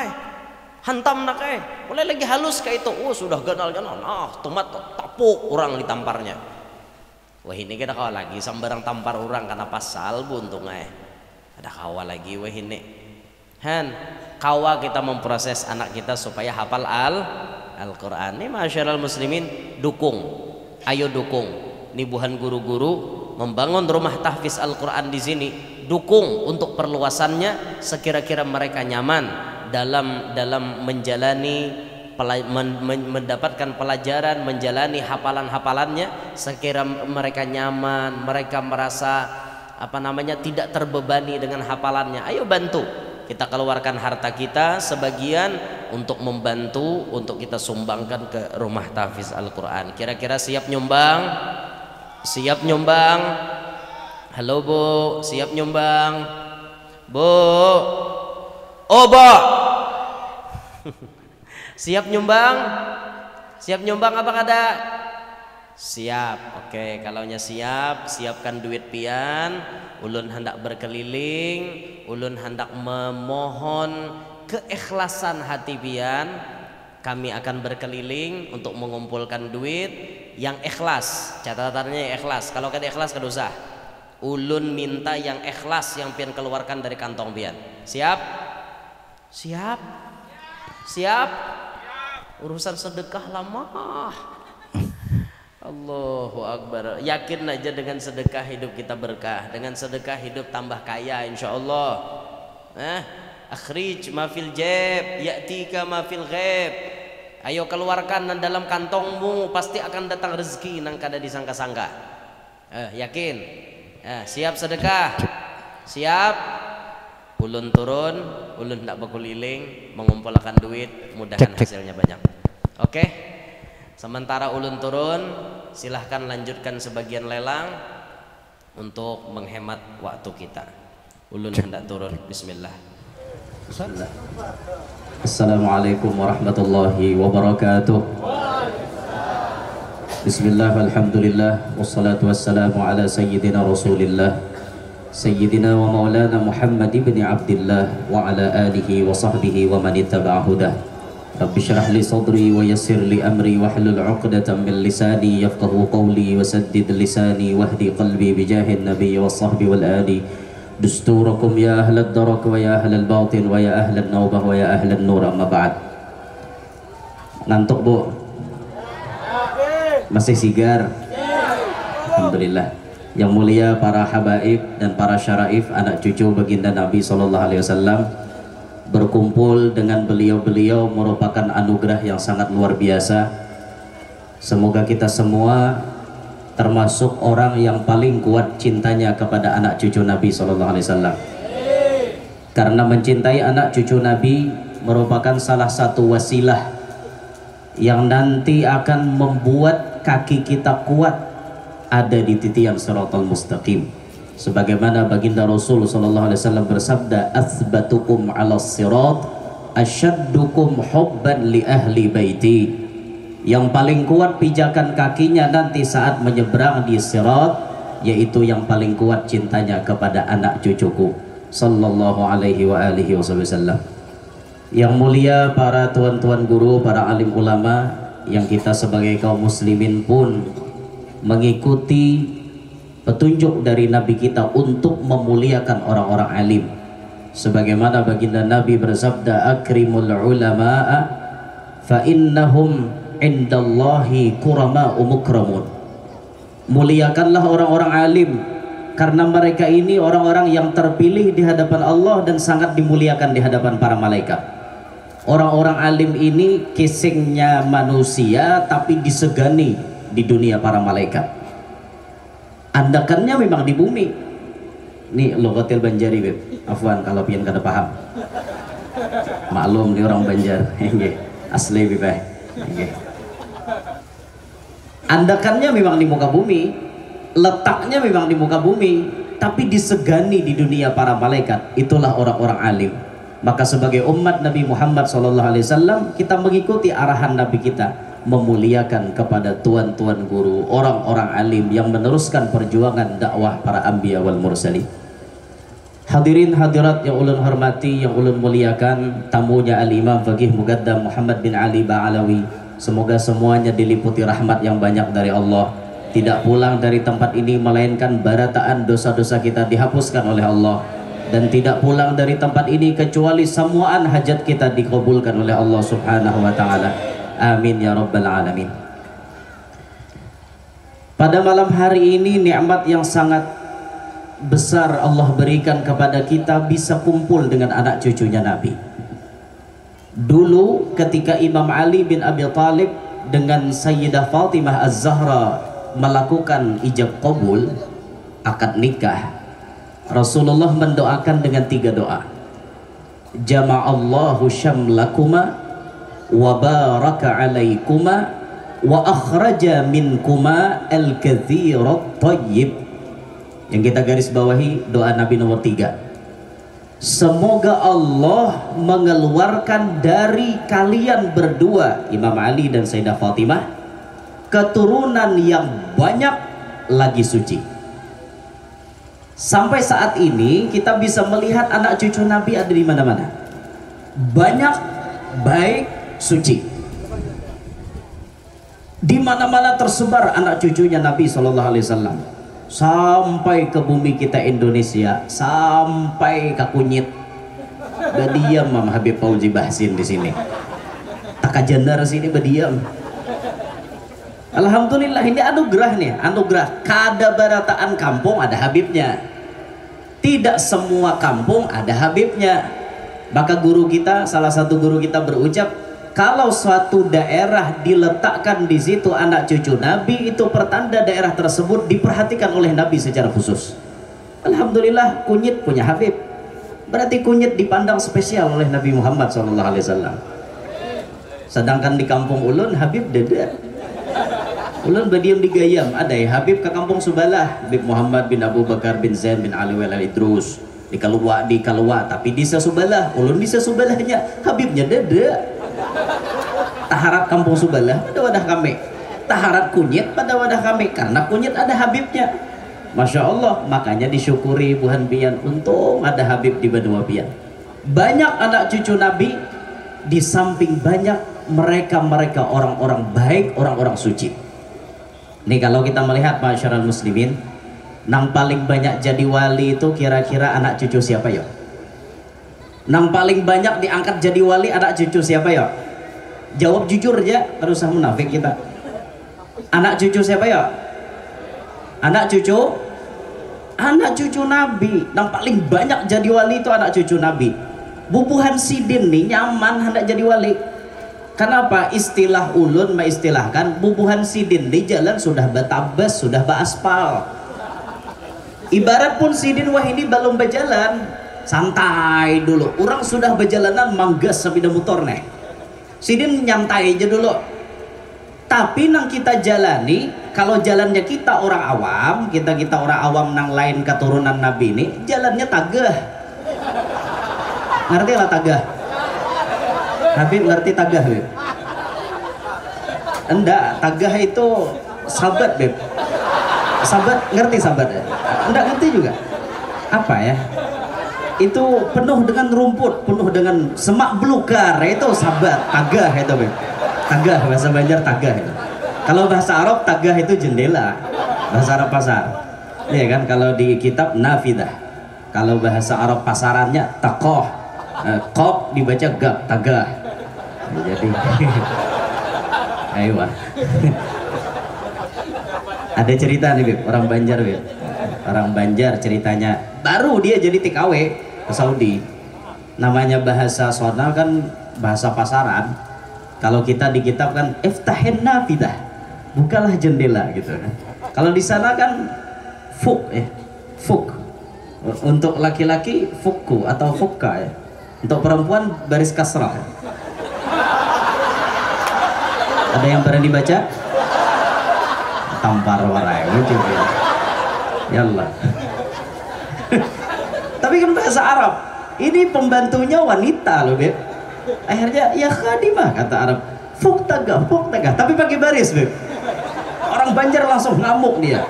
hantam nak mulai lagi halus kayak itu. Sudah ganal-ganal, tomat tapuk orang ditamparnya. Wah ini kita kawal lagi sambarang tampar orang karena pasal buntung ada kawal lagi wah ini. kawa kita memproses anak kita supaya hafal Al-Quran. Ini masyarakat muslimin, dukung, ayo dukung. Ini buhan guru-guru membangun rumah tahfiz Al-Quran di sini, dukung untuk perluasannya sekira-kira mereka nyaman dalam menjalani mendapatkan pelajaran, menjalani hafalan-hafalannya. Sekira mereka nyaman, mereka merasa tidak terbebani dengan hafalannya, ayo bantu. Kita keluarkan harta kita sebagian untuk membantu, untuk kita sumbangkan ke rumah tahfiz Al-Quran. Kira-kira siap nyumbang? Siap nyumbang? Halo Bu, siap nyumbang? Bu, oh Bu, siap nyumbang? Siap nyumbang apa kada? Siap. Oke, kalaunya siap, siapkan duit pian. Ulun hendak berkeliling, ulun hendak memohon keikhlasan hati pian. Kami akan berkeliling untuk mengumpulkan duit yang ikhlas. Catatannya ikhlas. Kalau kada ikhlas kada usah. Ulun minta yang ikhlas, yang pian keluarkan dari kantong pian. Siap? Siap? Siap? Urusan sedekah lama. Allahu Akbar. Yakin aja dengan sedekah hidup kita berkah, dengan sedekah hidup tambah kaya insyaallah. Akhrij ma fil jab ya'tika ma fil ghaib. Ayo keluarkan dalam kantongmu, pasti akan datang rezeki nang kada disangka-sangka. Yakin? Siap sedekah? Siap? Ulun turun, ulun ndak berkeliling mengumpulkan duit, mudahan hasilnya banyak. Oke? Sementara ulun turun, silahkan lanjutkan sebagian lelang untuk menghemat waktu kita. Ulun hendak turun. Bismillah. Assalamualaikum warahmatullahi wabarakatuh. Bismillah, alhamdulillah, wassalatu wassalamu ala sayyidina rasulillah Sayyidina wa maulana Muhammad ibn Abdillah wa ala alihi wa sahbihi wa man ittaba'a hudah. Rabbi syrah li sadri wa yassir li amri wahlul 'uqdatam min lisani yafqahu qawli wa saddid lisani wahdi qalbi bijahin nabiy wa sahbi wal ali. Dusturakum ya ahlad darak wa ya ahlal batin wa ya ahlan nawbah wa ya ahlan nur, amma ba'd. Ngantuk Bu? Masih sigar? Alhamdulillah. Yang mulia para habaib dan para syaraif, anak cucu baginda Nabi SAW, berkumpul dengan beliau-beliau merupakan anugerah yang sangat luar biasa. Semoga kita semua termasuk orang yang paling kuat cintanya kepada anak cucu Nabi SAW. Karena mencintai anak cucu Nabi merupakan salah satu wasilah yang nanti akan membuat kaki kita kuat ada di titian siratal mustaqim. Sebagaimana baginda Rasul sallallahu alaihi wasallam bersabda, "Athbatukum 'alas sirat asyaddukum hubban li ahli baiti." Yang paling kuat pijakan kakinya nanti saat menyeberang di sirat, yaitu yang paling kuat cintanya kepada anak cucuku sallallahu alaihi wa alihi wasallam. Yang mulia para tuan-tuan guru, para alim ulama, yang kita sebagai kaum muslimin pun mengikuti petunjuk dari Nabi kita untuk memuliakan orang-orang alim. Sebagaimana baginda Nabi bersabda, akrimul ulama'a fa innahum indallahi kurama'u mukramun. Muliakanlah orang-orang alim, karena mereka ini orang-orang yang terpilih di hadapan Allah dan sangat dimuliakan di hadapan para malaikat. Orang-orang alim ini casingnya manusia tapi disegani di dunia para malaikat. Andakannya memang di bumi. Ini logotil Banjari, Beb. Afwan kalau pian kada paham. Maklum nih orang Banjar. Asli, Beb. Andakannya memang di muka bumi, letaknya memang di muka bumi, tapi disegani di dunia para malaikat. Itulah orang-orang alim. Maka sebagai umat Nabi Muhammad SAW, kita mengikuti arahan Nabi kita, memuliakan kepada tuan-tuan guru, orang-orang alim yang meneruskan perjuangan dakwah para anbiya wal mursalin. Hadirin hadirat yang ulun hormati, yang ulun muliakan, tamunya Al-Imam Faqih Muqaddam Muhammad bin Ali Ba'alawi, semoga semuanya diliputi rahmat yang banyak dari Allah. Tidak pulang dari tempat ini melainkan barataan dosa-dosa kita dihapuskan oleh Allah, dan tidak pulang dari tempat ini kecuali semuaan hajat kita dikabulkan oleh Allah Subhanahu wa taala. Amin ya rabbal alamin. Pada malam hari ini nikmat yang sangat besar Allah berikan kepada kita bisa kumpul dengan anak cucunya Nabi. Dulu ketika Imam Ali bin Abi Thalib dengan Sayyidah Fatimah Az-Zahra melakukan ijab qabul, akad nikah, Rasulullah mendoakan dengan 3 doa. Jama'allahu syamlakuma wa baraka alaikuma wa akhraja minkuma al-kathirat thayyib. Yang kita garis bawahi doa Nabi nomor 3. Semoga Allah mengeluarkan dari kalian berdua, Imam Ali dan Sayyidah Fatimah, keturunan yang banyak lagi suci. Sampai saat ini kita bisa melihat anak cucu Nabi ada di mana-mana. Banyak, baik, suci. Di mana-mana tersebar anak cucunya Nabi Shallallahu Alaihi Wasallam. Sampai ke bumi kita Indonesia, sampai ke kunyit. Bediam Mam Habib Fauzi Bahsin di sini. Tak jenar sini bediam. Alhamdulillah, ini anugerah nih, anugerah. Kada barataan kampung ada Habibnya. Tidak semua kampung ada Habibnya. Maka guru kita, salah satu guru kita berucap, kalau suatu daerah diletakkan di situ anak cucu Nabi, itu pertanda daerah tersebut diperhatikan oleh Nabi secara khusus. Alhamdulillah, kunyit punya Habib. Berarti kunyit dipandang spesial oleh Nabi Muhammad SAW. Sedangkan di kampung ulun Habib deda. Ulun berdiam di Gayam, ada ya Habib ke kampung Subalah, Habib Muhammad bin Abu Bakar bin Zain bin Ali wal Idrus di Kalua, tapi di Subalah, ulun di Subalahnya, Habibnya dada. Taharat kampung Subalah pada wadah kami, taharat kunyit pada wadah kami, karena kunyit ada Habibnya. Masya Allah, makanya disyukuri Buhan Pian, untung ada Habib di Benua Pian. Banyak anak cucu Nabi, di samping banyak mereka orang-orang baik, orang-orang suci. Nih kalau kita melihat masyarakat muslimin, nang paling banyak jadi wali itu kira-kira anak cucu siapa ya? Nang paling banyak diangkat jadi wali anak cucu siapa ya? Jawab jujur aja, harus usah munafik kita. Anak cucu siapa ya? Anak cucu? Anak cucu Nabi. Nang paling banyak jadi wali itu anak cucu Nabi. Bubuhan Sidin nih nyaman hendak jadi wali. Kenapa? Istilah ulun mengistilahkan bubuhan Sidin di jalan sudah betabes, sudah beraspal. Ibarat pun Sidin wah ini belum berjalan, santai dulu. Orang sudah berjalanan manggas sepeda motor nih. Sidin nyantai aja dulu. Tapi nang kita jalani, kalau jalannya kita orang awam, kita orang awam nang lain keturunan Nabi ini, jalannya tagah. Ngerti lah tagah? Habib ngerti tagah, Beb? Enggak, tagah itu sabat, Beb. Sabat, ngerti sabat ya? Enggak ngerti juga. Apa ya? Itu penuh dengan rumput, penuh dengan semak belukar, itu sabat, tagah itu, Beb. Tagah, bahasa Banjar tagah itu. Kalau bahasa Arab tagah itu jendela, bahasa Arab pasar. Iya kan, kalau di kitab nafidah. Kalau bahasa Arab pasarannya takoh, kop dibaca gab, tagah. Jadi ayo ada cerita nih Beb, orang Banjar Beb. Orang Banjar ceritanya baru dia jadi TKW ke Saudi. Namanya bahasa sonal kan bahasa pasaran. Kalau kita di kitab kan iftahin nafidah, bukalah jendela gitu kan. Kalau di sana kan fuk ya, fuk. Untuk laki-laki fukku atau fukka ya. Untuk perempuan baris kasrah. Ada yang pernah dibaca? Tampar warai lucu ya. Yallah. Tapi kan bahasa Arab. Ini pembantunya wanita loh, Beb. Akhirnya ya khadimah kata Arab. Fuk tagah. Tapi pakai baris, Beb. Orang Banjar langsung ngamuk dia.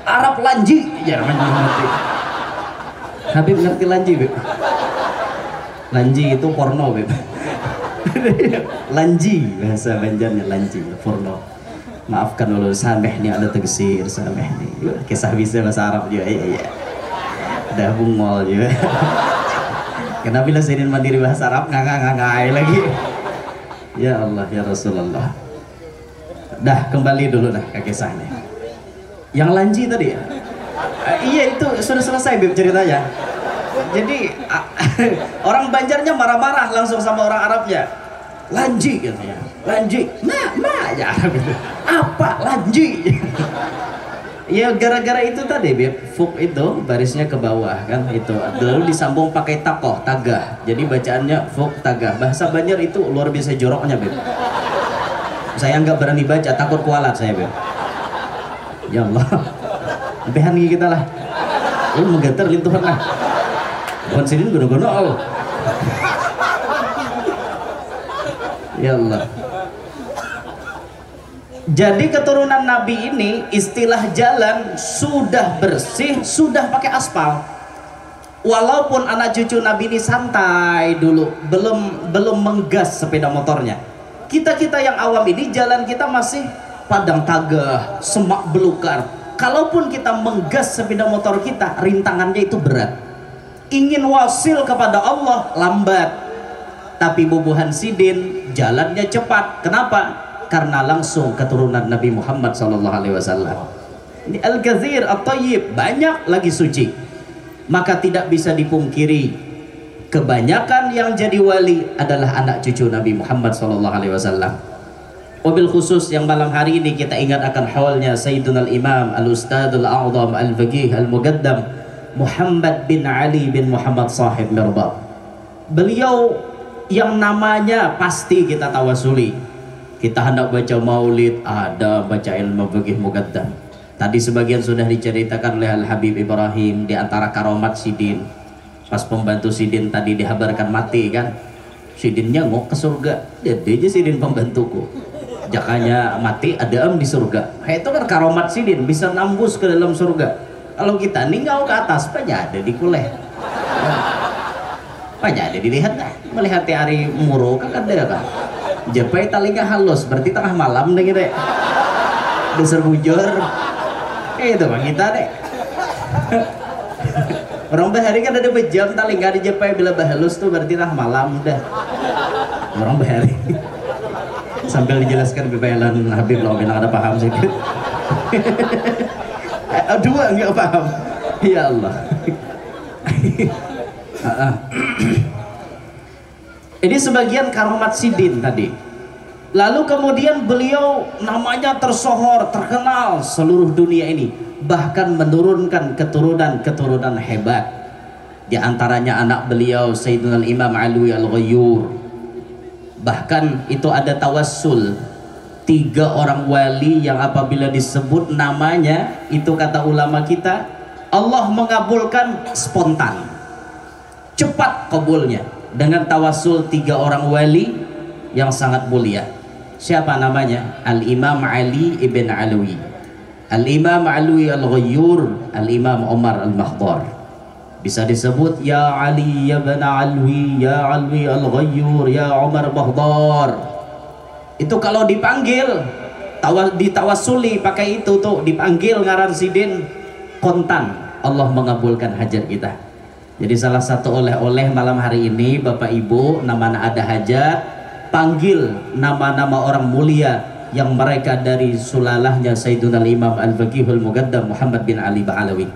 Arab lanji ya ngerti. Habib ngerti lanji, Beb. Lanji itu porno, Beb. Lanji bahasa Banjarnya lanji, porno. Maafkan dulu sameh nih ada tegesir sameh nih. Kisah bisa bahasa Arab juga. Iya. Udah bungol juga. Kenapa bila Sayyidin Mandiri bahasa Arab ngangai lagi. Ya Allah ya Rasulullah. Dah kembali dulu dah ke kisahnya. Yang lanji tadi ya. Iya itu sudah selesai Bib ceritanya. Jadi orang Banjarnya marah-marah langsung sama orang Arabnya. Lanji katanya. Lanji. Ma ya gitu. Apa lanji? Ya gara-gara itu tadi Bib, fuk itu barisnya ke bawah kan itu. Lalu disambung pakai takoh, tagah. Jadi bacaannya fuk tagah. Bahasa Banjar itu luar biasa joroknya Bib. Saya nggak berani baca, takut kualat saya Bib. Ya Allah. Lebihan kita lah. Lu menggetar lintuhan lah. Bukan sini gono-gono oh. Ya Allah. Jadi keturunan Nabi ini istilah jalan sudah bersih, sudah pakai aspal. Walaupun anak cucu Nabi ini santai dulu, belum menggas sepeda motornya. Kita yang awam ini jalan kita masih padang tagah, semak belukar. Kalaupun kita menggas sepeda motor kita, rintangannya itu berat. Ingin wasil kepada Allah lambat. Tapi bubuhan sidin jalannya cepat. Kenapa? Karena langsung keturunan Nabi Muhammad SAW. Ini Al-Ghazir At-Tayyib banyak lagi suci. Maka tidak bisa dipungkiri kebanyakan yang jadi wali adalah anak cucu Nabi Muhammad SAW. Wabil khusus yang malam hari ini kita ingat akan hawalnya Sayyiduna Al-Imam Al-Ustadul A'zam Al-Faqih Al-Muqaddam Muhammad bin Ali bin Muhammad Sahib Mirbad. Beliau yang namanya pasti kita tawasuli. Kita hendak baca maulid, ada baca ilmu fikih muqaddam. Tadi sebagian sudah diceritakan oleh Al-Habib Ibrahim di antara karomat Sidin. Pas pembantu Sidin tadi dihabarkan mati kan, Sidinnya ngok ke surga. Jadi aja Sidin pembantuku. Jakanya mati ada di surga. Itu kan karomat Sidin, bisa nambus ke dalam surga. Kalau kita ninggal ke atas, apa ada di kuleh. Apa ada dilihat lah. Melihat hari muru kan ada kan. Japai talinga halus, berarti tengah malam deh gitu. Dasar bujur. Itu bang kita deh. Orang bahari kan ada bejam talinga di japai bila bahalus tuh berarti tengah malam udah. Orang bahari. Sambil dijelaskan bebelan Habib lo bilang ada paham sedikit. Dua nggak paham. Ya Allah. Ini sebagian karomat Sidin tadi. Lalu kemudian beliau namanya tersohor, terkenal seluruh dunia ini. Bahkan menurunkan keturunan hebat. Di antaranya anak beliau Sayyidina Imam Alwi Al-Ghayyur. Bahkan itu ada tawassul. 3 orang wali yang apabila disebut namanya, itu kata ulama kita, Allah mengabulkan spontan. Cepat kabulnya. Dengan tawassul 3 orang wali yang sangat mulia. Siapa namanya? Al-Imam Ali ibn Alwi, Al-Imam Alwi Al-Ghayyur, Al-Imam Umar Al-Makhdar. Bisa disebut ya Ali ya ibn Alwi, ya Alwi Al-Ghayyur, ya Umar Al-Makhdar. Itu kalau dipanggil ditawasuli pakai itu tuh, dipanggil ngaran Sidin kontan Allah mengabulkan hajat kita. Jadi salah satu oleh-oleh malam hari ini Bapak Ibu, nama ada hajat, panggil nama-nama orang mulia yang mereka dari sulalahnya Sayyiduna Imam Al-Faqihul Muqaddam Muhammad bin Ali Ba'alawi.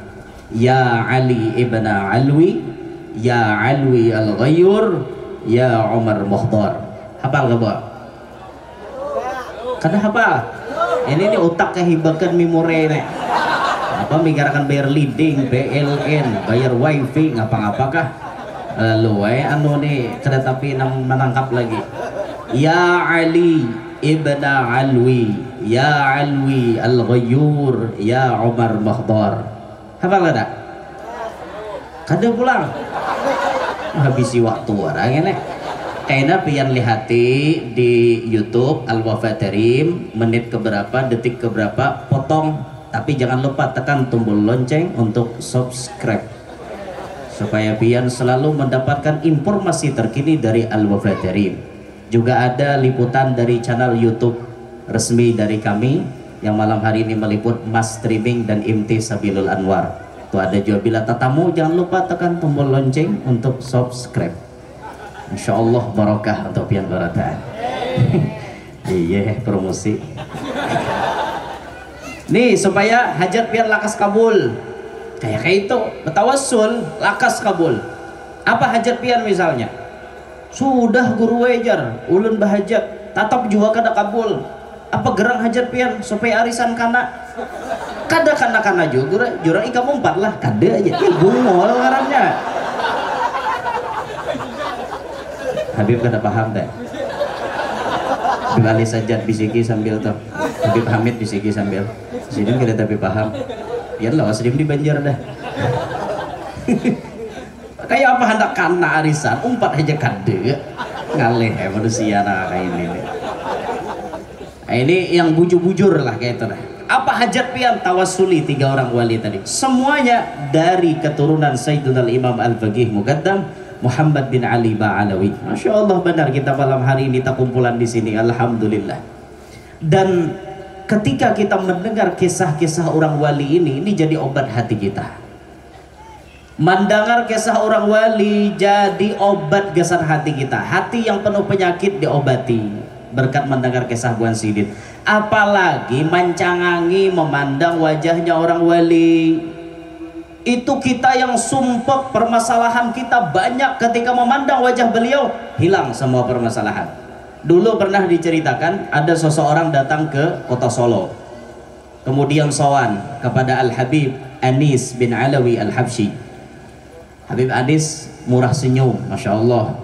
Ya Ali ibn Alwi, ya Alwi Al-Ghayyur, ya Umar Muhdar. Hafal gak Pak? Kada hafal. Ini otak kehibakan memori nih. Apa mengarakan bayar leading, PLN, bayar wifi, ngapa-ngapakah? Lalu anu nih kada tapi menangkap lagi. Ya Ali ibn Alwi, ya Alwi Al-Ghayyur, ya Umar Makhdar. Hafal kada? Kada pulang. Habisi waktu orang ini. Kayaknya pian lihati di YouTube Al-Wafa-Terim, menit keberapa, detik keberapa, potong. Tapi jangan lupa tekan tombol lonceng untuk subscribe supaya pian selalu mendapatkan informasi terkini dari Al-Wafa-Terim. Juga ada liputan dari channel YouTube resmi dari kami yang malam hari ini meliput Mas Streaming dan Imti Sabilul Anwar. Tuh ada juga bila tatamu jangan lupa tekan tombol lonceng untuk subscribe. Insya Allah barokah untuk pian barataan. Iya promosi. Nih supaya hajat pian lakas kabul. Kayak itu betawassul lakas kabul. Apa hajat pian misalnya? Sudah guru wajar ulun bahajat tatap juga kada kabul. Apa gerang hajat pian supaya arisan kana? Kada kana juga jurang ika mumpat lah kada aja ya bungol ngarannya. Habib kada paham deh. Habib Ali Sajjad bisiki sambil tuh Habib Hamid bisiki sambil Sidin kada tapi paham ya lah Sidin di Banjar dah. Kayak apa hendak kana arisan umpat aja kada ngalih manusia nah kayak ini. Nah, ini yang bujur-bujur lah kayak itu dah. Apa hajat pian tawassuli 3 orang wali tadi? Semuanya dari keturunan Sayyidina Imam Al-Faqih Muqaddam Muhammad bin Ali Ba'alawi. Masya Allah benar kita malam hari ini tak kumpulan di sini. Alhamdulillah. Dan ketika kita mendengar kisah-kisah orang wali ini jadi obat hati kita. Mendengar kisah orang wali jadi obat gesan hati kita. Hati yang penuh penyakit diobati berkat mendengar kisah Buan Sidin. Apalagi mencangangi memandang wajahnya orang wali. Itu kita yang sumpek permasalahan kita banyak ketika memandang wajah beliau hilang semua permasalahan. Dulu pernah diceritakan ada seseorang datang ke kota Solo, kemudian sowan kepada Al-Habib Anis bin Alawi Al-Habsyi. Habib Anis murah senyum, Masya Allah.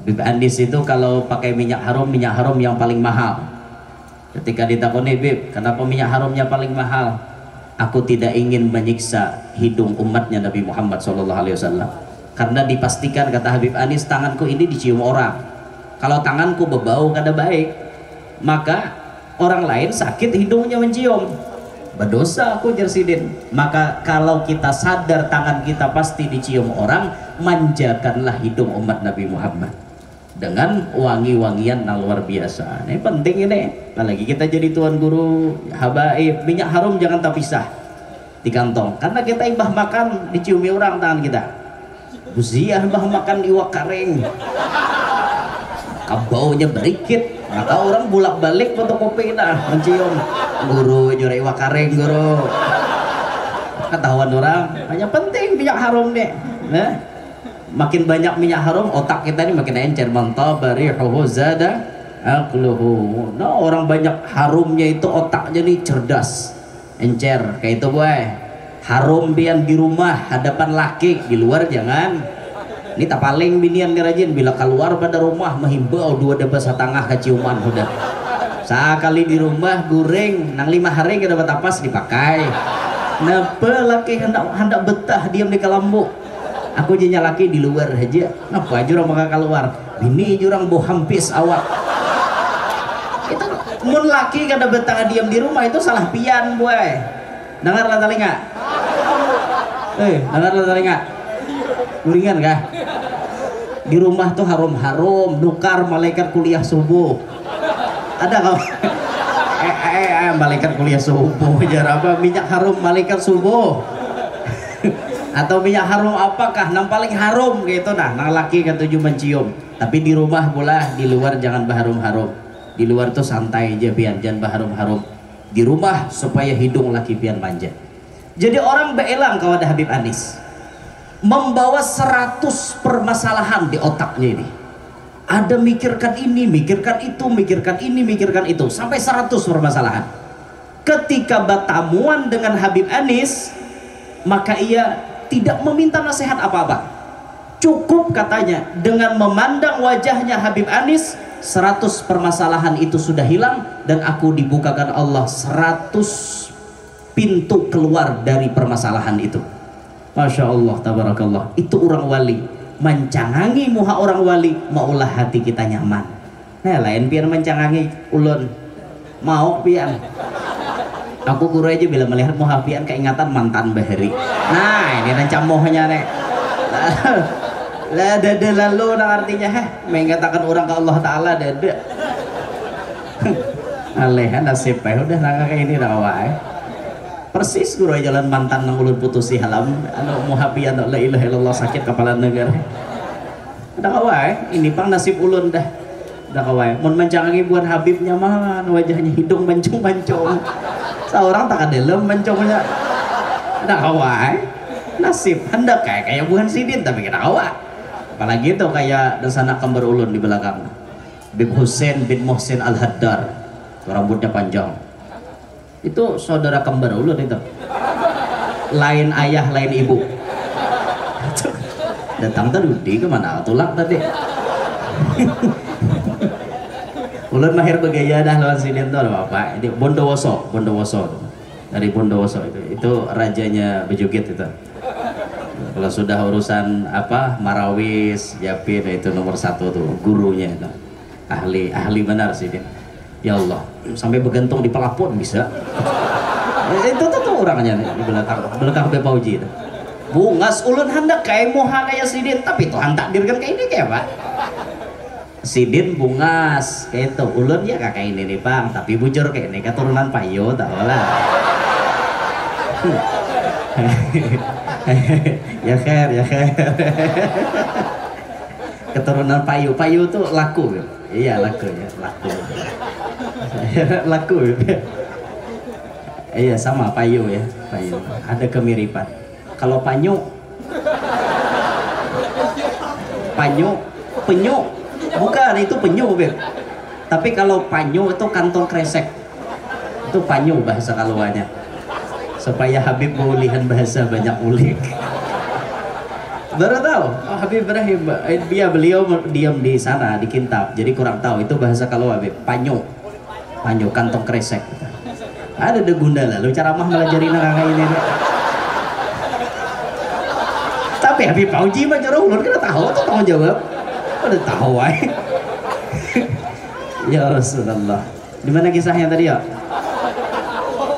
Habib Anis itu kalau pakai minyak harum yang paling mahal. Ketika ditakoni, Bib, kenapa minyak harumnya paling mahal? Aku tidak ingin menyiksa hidung umatnya Nabi Muhammad SAW. Karena dipastikan, kata Habib Anis, tanganku ini dicium orang. Kalau tanganku berbau kada baik, maka orang lain sakit hidungnya mencium. Berdosa aku Jersidin. Maka kalau kita sadar tangan kita pasti dicium orang, manjakanlah hidung umat Nabi Muhammad dengan wangi-wangian yang luar biasa. Ini penting ini. Apalagi kita jadi tuan guru habaib, minyak harum jangan terpisah di kantong. Karena kita ibah makan diciumi orang tangan kita. Buziah ibah makan iwak karing. Kabaunya berikit. Maka orang bolak-balik fotokopi nah mencium. Guru nyurai iwak karing guru. Ketahuan orang. Hanya penting minyak harum nih. Nah. Makin banyak minyak harum otak kita ini makin encer. Mantabarihuhu zada aqluhu. Nah orang banyak harumnya itu otaknya nih cerdas encer kayak itu boy. Harum bian di rumah hadapan laki, di luar jangan. Ini tak paling binian ngerajin bila keluar pada rumah mahimbau 2 debes setengah keciuman udah. Sekali di rumah goreng nang 5 hari kita dapat tapas dipakai. Napa laki hendak betah diam di kelambu. Aku jenya laki di luar aja. Ngapa jurang maka keluar? Bini jurang boh hampis awak. Itu mun laki kada betah diam di rumah itu salah pian boy. Dengar lah telinga. Dengar lah telinga. Uringan kah? Di rumah tuh harum-harum, nukar malaikat kuliah subuh. Ada kau? Malaikat kuliah subuh. Jar apa? Minyak harum malaikat subuh. Atau minyak harum apakah nang paling harum gitu nah nang laki ketujuh mencium. Tapi di rumah pula, di luar jangan baharum-harum. Di luar tuh santai aja pian, jangan baharum-harum. Di rumah supaya hidung laki pian manja. Jadi orang beelang kalau ada Habib Anis membawa 100 permasalahan di otaknya ini. Ada mikirkan ini, mikirkan itu, mikirkan ini, mikirkan itu, sampai 100 permasalahan. Ketika bertamuan dengan Habib Anis, maka ia tidak meminta nasihat apa-apa. Cukup katanya dengan memandang wajahnya Habib Anis 100 permasalahan itu sudah hilang dan aku dibukakan Allah 100 pintu keluar dari permasalahan itu. Masya Allah tabarakallah. Itu orang wali. Mencangangi muha orang wali maulah hati kita nyaman. Nah lain pian mencangangi ulun mau pian. Aku guru aja bila melihat muhafian keingatan mantan bahari. Nah ini rancamohnya nek. Lah dada lalu nang artinya mengatakan orang ke Allah Taala dada. Aleh nasib udah nang kayak ini dah wae. persis guru jalan mantan nang ulun putusi halam anu muhabi anu la ilaha illallah sakit kepala negara dah kawai ini pang nasib ulun dah kawai mun mancangi buat habibnya mah wajahnya hidung mancung-mancung seorang tak adelem mancungnya dah kawai nasib hendak kayak bukan sidin tapi kita kawai apalagi itu kayak desana kembar ulun di belakang Habib Hussein bin Muhsin Al-Haddar rambutnya panjang itu saudara kembar ulun itu lain ayah lain ibu datang tadi kemana tulak tadi ulun mahir bergaya dah lawan sini tuh apa ini Bondowoso dari Bondowoso itu rajanya Bejugit itu kalau sudah urusan apa Marawis Yapin itu nomor 1 tuh gurunya itu ahli benar sih dia ya Allah sampai bergantung di pelapon bisa itu tuh orangnya di belakang Bepauji itu bungas ulun hendak kayak moha kayak sidin tapi Tuhan takdirkan kayak ini kayak pak sidin bungas kayak itu ulun ya kakak ini nih bang tapi bujur kayak ini keturunan Payo tak lah ya khair keturunan Payo tuh laku iya laku iya sama Payo ada kemiripan kalau penyu bukan itu penyu Beb. Tapi kalau panyu itu kantong kresek itu panyu bahasa kaluannya supaya Habib meulihan bahasa banyak ulik baru tahu Habib Ibrahim beliau diam di sana di Kintab jadi kurang tahu itu bahasa kalau Habib panyu kantong kresek ada Gundala lu cara mah melajari kayak ini tapi Habib Fauji mah cara ulun kita tahu tuh tanggung jawab udah tahu ya Rasulullah di mana kisahnya tadi ya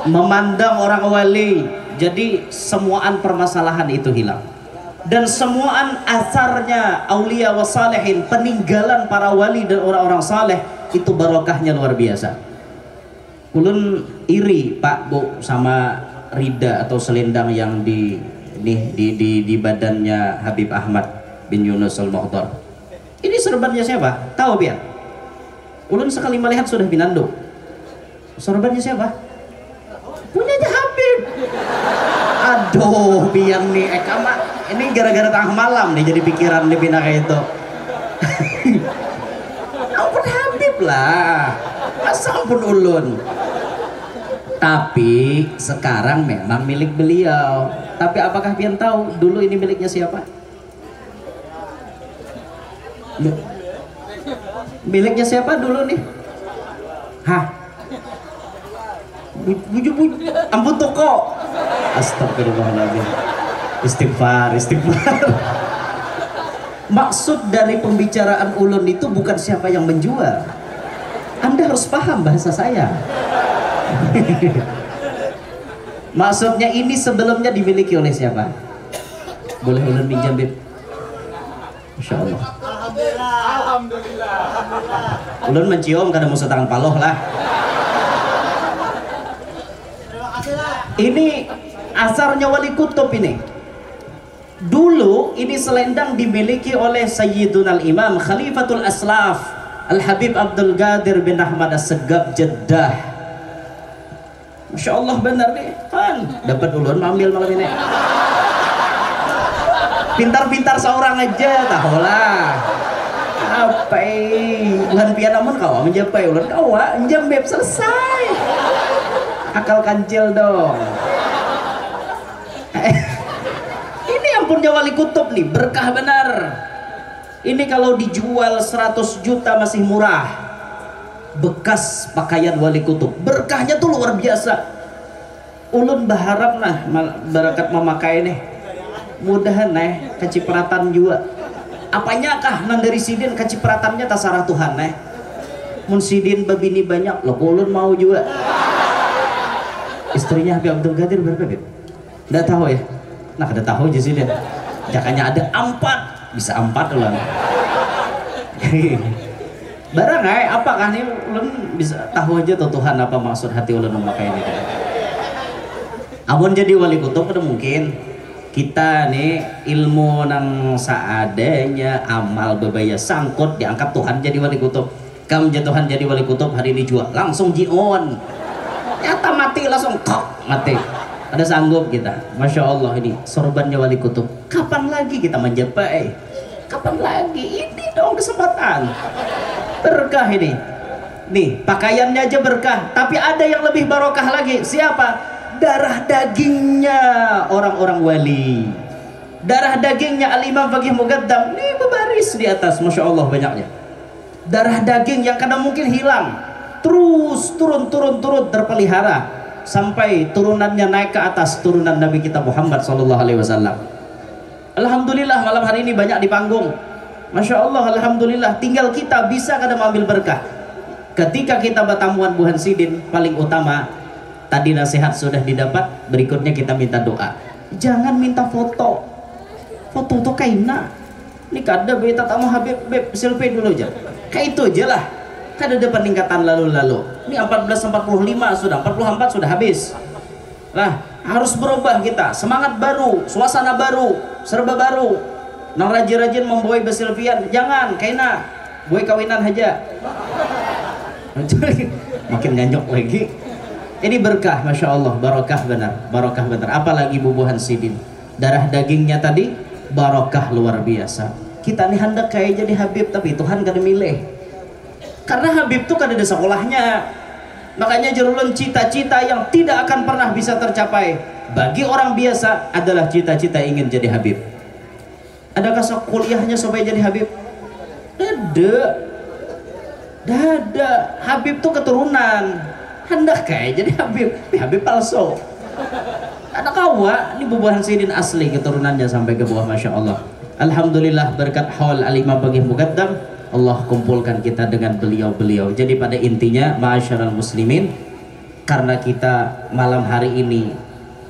memandang orang wali jadi semuaan permasalahan itu hilang dan semuaan asarnya aulia wa salihin peninggalan para wali dan orang-orang saleh itu barokahnya luar biasa ulun iri Pak Bu sama rida atau selendang yang di badannya Habib Ahmad bin Yunus Al-Mukhtar ini sorbannya siapa? Tahu biar ulun sekali melihat sudah binando sorbannya siapa? Punyanya Habib aduh biar nih kama ini gara-gara tengah malam nih jadi pikiran di bina kayak itu ampun Habib lah masa ampun ulun tapi sekarang memang milik beliau tapi apakah pian tahu dulu ini miliknya siapa? Miliknya siapa dulu nih? Hah? Ampun toko. Astagfirullahaladzim. Istighfar. Maksud dari pembicaraan ulun itu bukan siapa yang menjual. Anda harus paham bahasa saya. Maksudnya ini sebelumnya dimiliki oleh siapa? Boleh ulun pinjam Bib? Masya Allah. Alhamdulillah. Ulun mencium kada musuh tangan paloh lah. Ini asarnya Wali Kutub ini. Dulu ini selendang dimiliki oleh Sayyiduna Al-Imam Khalifatul Aslaf Al-Habib Abdul Qadir bin Ahmad As-Segaf Jeddah. Masya Allah benar nih kan dapat ulun ambil malam ini pintar-pintar seorang aja tahulah apa bukan pian namun kau menjapai ulun kau menjam Beb selesai akal kancil dong ini ampunnya Wali Kutub nih berkah benar ini kalau dijual 100 juta masih murah bekas pakaian Wali Kutub berkahnya tuh luar biasa ulun berharap nah barakat memakai nih mudahan kecipratan juga apanya kah nang dari sidin kecipratannya tasarah Tuhan mun sidin babini banyak lo ulun mau juga istrinya Habib Abdul Qadir berapa Beb? Nggak tahu ya nah kada tahu aja sidin jakanya ada 4 bisa 4 ulang barang apakah nih ulun bisa tahu aja tuh Tuhan apa maksud hati ulun memakai ini Abon jadi wali kutub udah mungkin. Kita nih ilmu nang seadanya, amal bebaya sangkut diangkat Tuhan jadi wali kutub. Kamu Tuhan jadi wali kutub hari ini juga langsung jion. Nyata mati langsung kok mati. Ada sanggup kita. Masya Allah ini sorbannya wali kutub. Kapan lagi kita menjapai? Kapan lagi? Ini dong kesempatan. Berkah ini. Nih pakaiannya aja berkah. Tapi ada yang lebih barokah lagi. Siapa? Darah dagingnya orang-orang wali. Darah dagingnya Al-Imam Faqih Muqaddam. Nih berbaris di atas. Masya Allah banyaknya. Darah daging yang kadang mungkin hilang. Terus turun terpelihara. Sampai turunannya naik ke atas turunan Nabi kita Muhammad SAW. Alhamdulillah malam hari ini banyak di panggung. Masya Allah, alhamdulillah. Tinggal kita bisa kadang ambil berkah. Ketika kita bertamuan Buhan Sidin, paling utama tadi nasihat sudah didapat. Berikutnya kita minta doa. Jangan minta foto. Foto tuh kaina. Ini kada beta tamu Habib selfie dulu aja. Kayak itu aja lah. Kan ada peningkatan lalu-lalu. Ini 1445 sudah, 44 sudah habis. Nah, harus berubah kita. Semangat baru, suasana baru, serba baru. Nang rajin-rajin membawa besilvian, jangan, kaina. Gue kawinan aja. Makin nyanyok lagi. Ini berkah, Masya Allah, barokah benar, barokah benar. Apalagi bubuhan sidin. Darah dagingnya tadi, barokah luar biasa. Kita nih hendak kayak jadi Habib, tapi Tuhan kada milih. Karena Habib itu kan ada sekolahnya. Makanya jerulun cita-cita yang tidak akan pernah bisa tercapai bagi orang biasa adalah cita-cita ingin jadi Habib. Adakah kuliahnya supaya jadi Habib? Dada. Habib itu keturunan. Hendak kayak jadi Habib. Habib palsu. Ada kawa. Ini bubuhan sidin asli keturunannya sampai ke bawah. Masya Allah. Alhamdulillah berkat haul Al-Imam Faqih Muqaddam. Allah kumpulkan kita dengan beliau-beliau. Jadi pada intinya ma'asyiral muslimin, karena kita malam hari ini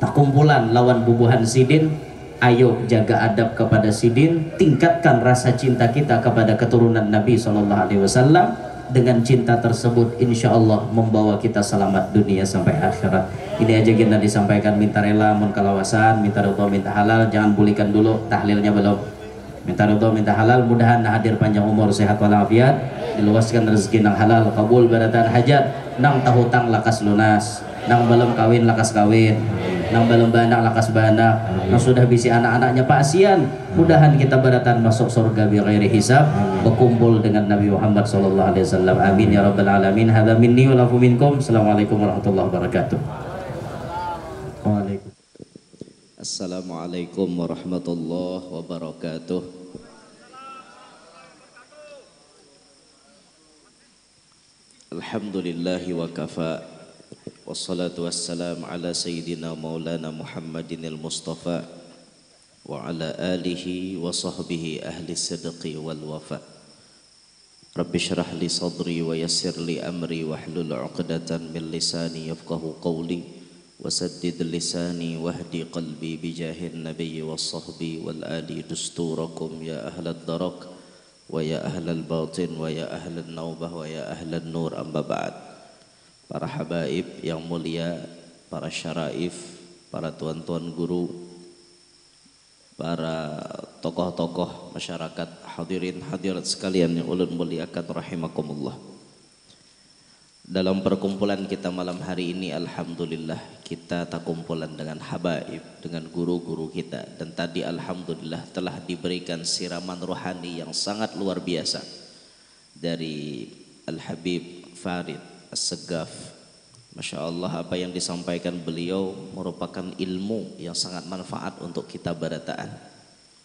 tak kumpulan lawan bubuhan sidin, ayo jaga adab kepada sidin, tingkatkan rasa cinta kita kepada keturunan Nabi SAW. Dengan cinta tersebut insya Allah membawa kita selamat dunia sampai akhirat. Ini aja kita disampaikan. Minta rela, mun kalawasan, minta ridho, minta halal. Jangan pulihkan dulu, tahlilnya belum. Minta ridho, minta halal, mudahan hadir panjang umur, sehat walafiat, diluaskan rezeki nang halal, kabul baratan hajat, nang tahutang lakas lunas, nang belum kawin lakas kawin, nang belum banak lakas banak, nang sudah bisi anak-anaknya pasian, mudahan kita baratan masuk surga bi ghairi hisab, berkumpul dengan Nabi Muhammad SAW. Amin ya rabbal alamin. Hadza minni wa lakum minkum. Assalamualaikum warahmatullahi wabarakatuh. Assalamualaikum warahmatullahi wabarakatuh. Alhamdulillahi wa kafa. Wassalatu wassalam ala sayyidina maulana Muhammadin al-Mustafa wa ala alihi wa sahbihi ahli sidqi wal wafa. Rabbi syrah li sadri wa yassir li amri wa hlul 'uqdatan min lisani yafqahu qawli. وسدد لساني واهدي قلبي بجاه النبي والصحب والآل دستوركم يا أهل الدرك ويا أهل الباطن ويا أهل النوبة ويا أهل النور أما بعد. Para habaib yang mulia, para syaraif, para tuan-tuan guru, para tokoh-tokoh masyarakat, hadirin hadirat sekalian yang ulun muliakan rahimakumullah. Dalam perkumpulan kita malam hari ini, alhamdulillah kita tak kumpulan dengan habaib, dengan guru-guru kita, dan tadi alhamdulillah telah diberikan siraman rohani yang sangat luar biasa dari Al-Habib Farid As-Segaf. Masya Allah, apa yang disampaikan beliau merupakan ilmu yang sangat manfaat untuk kita barataan.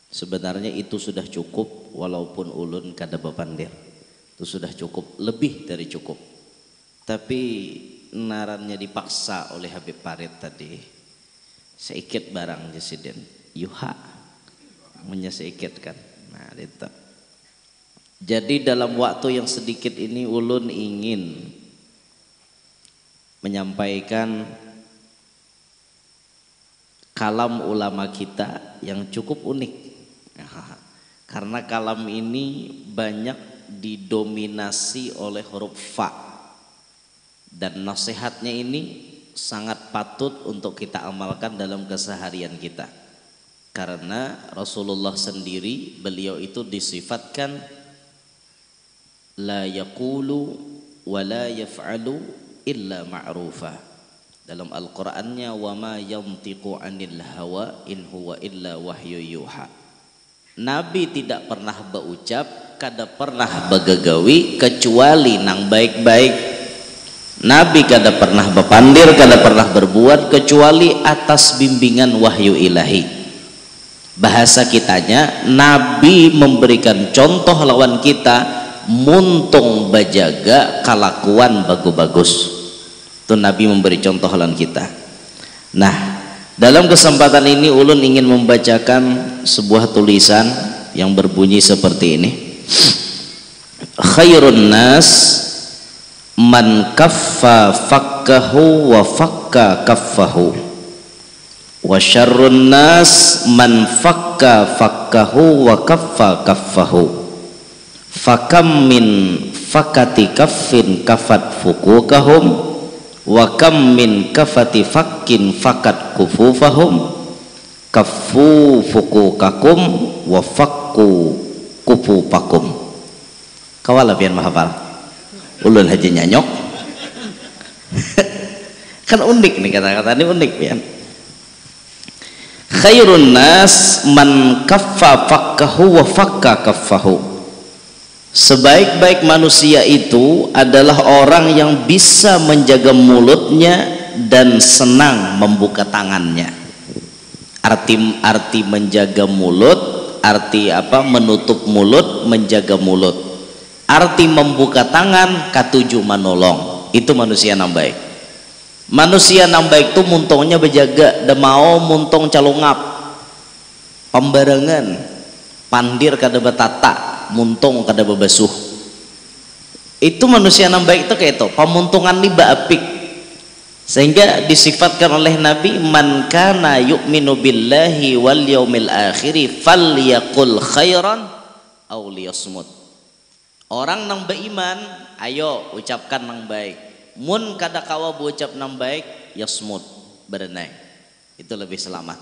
Sebenarnya itu sudah cukup, walaupun ulun kada bepandir, itu sudah cukup, lebih dari cukup. Tapi narannya dipaksa oleh Habib Farid tadi, seikit barang jesiden yuha punya seikit kan. Nah itu. Jadi dalam waktu yang sedikit ini ulun ingin menyampaikan kalam ulama kita yang cukup unik. Karena kalam ini banyak didominasi oleh huruf fa, dan nasihatnya ini sangat patut untuk kita amalkan dalam keseharian kita. Karena Rasulullah sendiri, beliau itu disifatkan la yaqulu wa la yaf'alu illa ma'rufa. Dalam Al-Qur'annya wa ma yantiqu 'anil hawa in huwa illa wahyu yuha. Nabi tidak pernah berucap, kada pernah begagawi kecuali nang baik-baik. Nabi kada pernah bepandir, kada pernah berbuat kecuali atas bimbingan wahyu ilahi. Bahasa kitanya, Nabi memberikan contoh lawan kita muntung bajaga kalakuan bagus-bagus. Itu Nabi memberi contoh lawan kita. Nah, dalam kesempatan ini ulun ingin membacakan sebuah tulisan yang berbunyi seperti ini. Khairun nas man kaffa fakkahu wa fakka kaffahu, wa syarrun nas man fakka fakkahu wa kaffa kaffahu, fakam min fakati kaffin kafat fukukahum, wa kam min kafati fakkin fakat kufufahum, kaffu fukukakum wa fakku kufupakum. Kawala pian mahafal ulun haji nyanyok. Kan unik nih kata-kata ini, unik pian. Khairun nas man kaffa fakkahu wa fakka kaffahu. Sebaik-baik manusia itu adalah orang yang bisa menjaga mulutnya dan senang membuka tangannya. Arti menjaga mulut, arti apa? Menutup mulut, menjaga mulut. Arti membuka tangan, katuju menolong. Itu manusia yang baik. Manusia yang baik itu muntongnya berjaga, dan mau muntong calungap, pembarengan, pandir kada betata, muntong kada bebasuh. Itu manusia yang baik itu kayak itu, pemuntungan liba apik. Sehingga disifatkan oleh Nabi, man kana yu'minu billahi wal yaumil akhiri falyaqul khairan aw liyasmut. Orang nang beriman, ayo ucapkan nang baik. Mun kada kawa berucap nang baik, yasmut, berenai. Itu lebih selamat.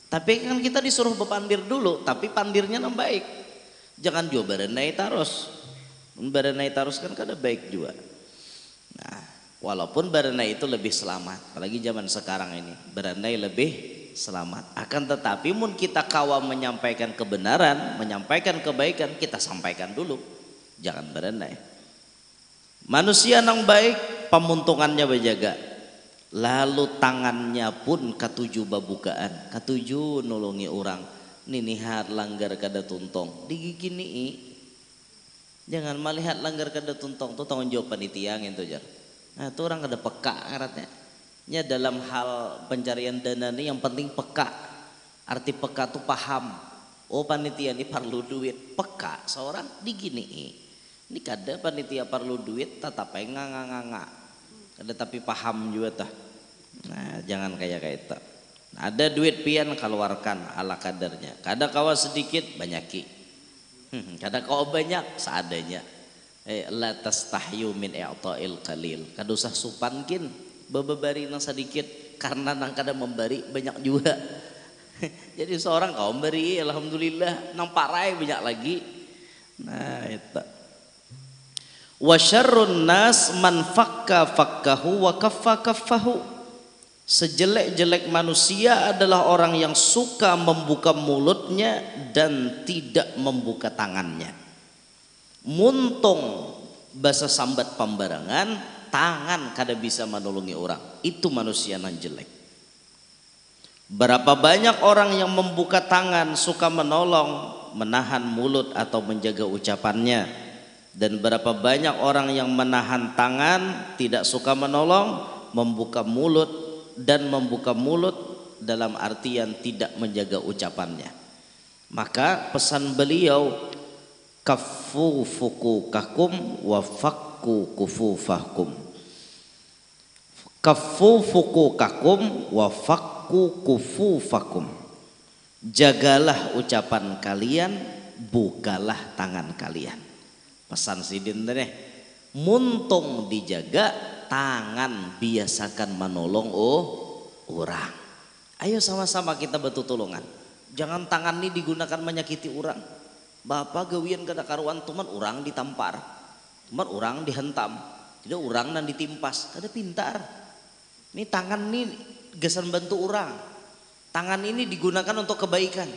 Tapi kan kita disuruh berpandir dulu, tapi pandirnya nang baik. Jangan juga berenai terus. Berenai terus kan kada baik juga. Nah, walaupun berenai itu lebih selamat, apalagi zaman sekarang ini, berenai lebih selamat. Akan tetapi mun kita kawa menyampaikan kebenaran, menyampaikan kebaikan, kita sampaikan dulu. Jangan berenai. Manusia yang baik, pemuntungannya berjaga, lalu tangannya pun katuju babukaan, katuju nolongi orang. Ninihat langgar kada tuntong digigi nih. Jangan melihat langgar kada tuntong, itu tanggung jawab panitia gitu jar. Nah, itu orang kada peka ngaratnya. Ya, dalam hal pencarian dana nih yang penting peka. Arti peka tuh paham. Oh, panitia ini perlu duit, peka seorang digini. Ini kada panitia perlu duit, tetapi nganga. Kada tapi paham juga tah. Nah, jangan kayak itu. Nah, ada duit pian keluarkan ala kadarnya. Kada kawa sedikit banyaki. Kada kawa banyak seadanya. La tastahyu min i'ta'il qalil. Kada usah supankin bebebari nang sedikit karena nang kada memberi banyak juga. Jadi seorang kau memberi alhamdulillah, nang parai banyak lagi. Nah, itu. Wa syarrun nas man fakka fakkahu wa kaffa kaffahu. Sejelek-jelek manusia adalah orang yang suka membuka mulutnya dan tidak membuka tangannya. Muntung bahasa sambat pembarangan, tangan kada bisa menolongi orang. Itu manusia yang jelek. Berapa banyak orang yang membuka tangan, suka menolong, menahan mulut atau menjaga ucapannya. Dan berapa banyak orang yang menahan tangan, tidak suka menolong, membuka mulut, dan membuka mulut dalam artian tidak menjaga ucapannya. Maka pesan beliau, kaffu fukukakum wa fakku kufufakum. Kaffu fukukakum wa fakku kufufakum. Jagalah ucapan kalian, bukalah tangan kalian. Pesan sidin deh, muntung dijaga, tangan biasakan menolong orang. Ayo sama-sama kita bertolongan. Jangan tangan ini digunakan menyakiti orang. Bapak gawian kada karuan teman orang ditampar, teman orang dihentam, tidak orang dan ditimpas. Kada pintar. Ini tangan ini gesan bantu orang. Tangan ini digunakan untuk kebaikan.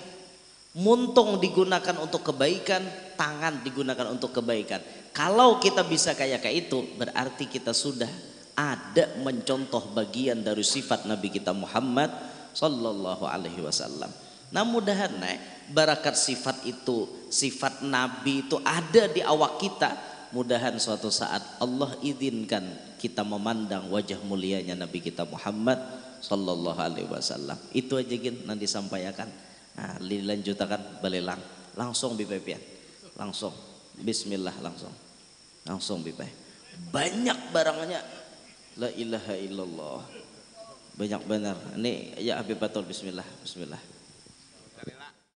Muntung digunakan untuk kebaikan, tangan digunakan untuk kebaikan. Kalau kita bisa kayak itu, berarti kita sudah ada mencontoh bagian dari sifat Nabi kita Muhammad sallallahu alaihi wasallam. Nah mudahan barakat sifat itu, sifat Nabi itu ada di awak kita. Mudahan suatu saat Allah izinkan kita memandang wajah mulianya Nabi kita Muhammad sallallahu alaihi wasallam. Itu aja gin nanti disampaikan. Nah, dilanjutkan balelang langsung bipepian. Langsung bismillah langsung bipeh. Banyak barangnya. La ilaha illallah. Banyak benar. Ini ya Habib Batul bismillah.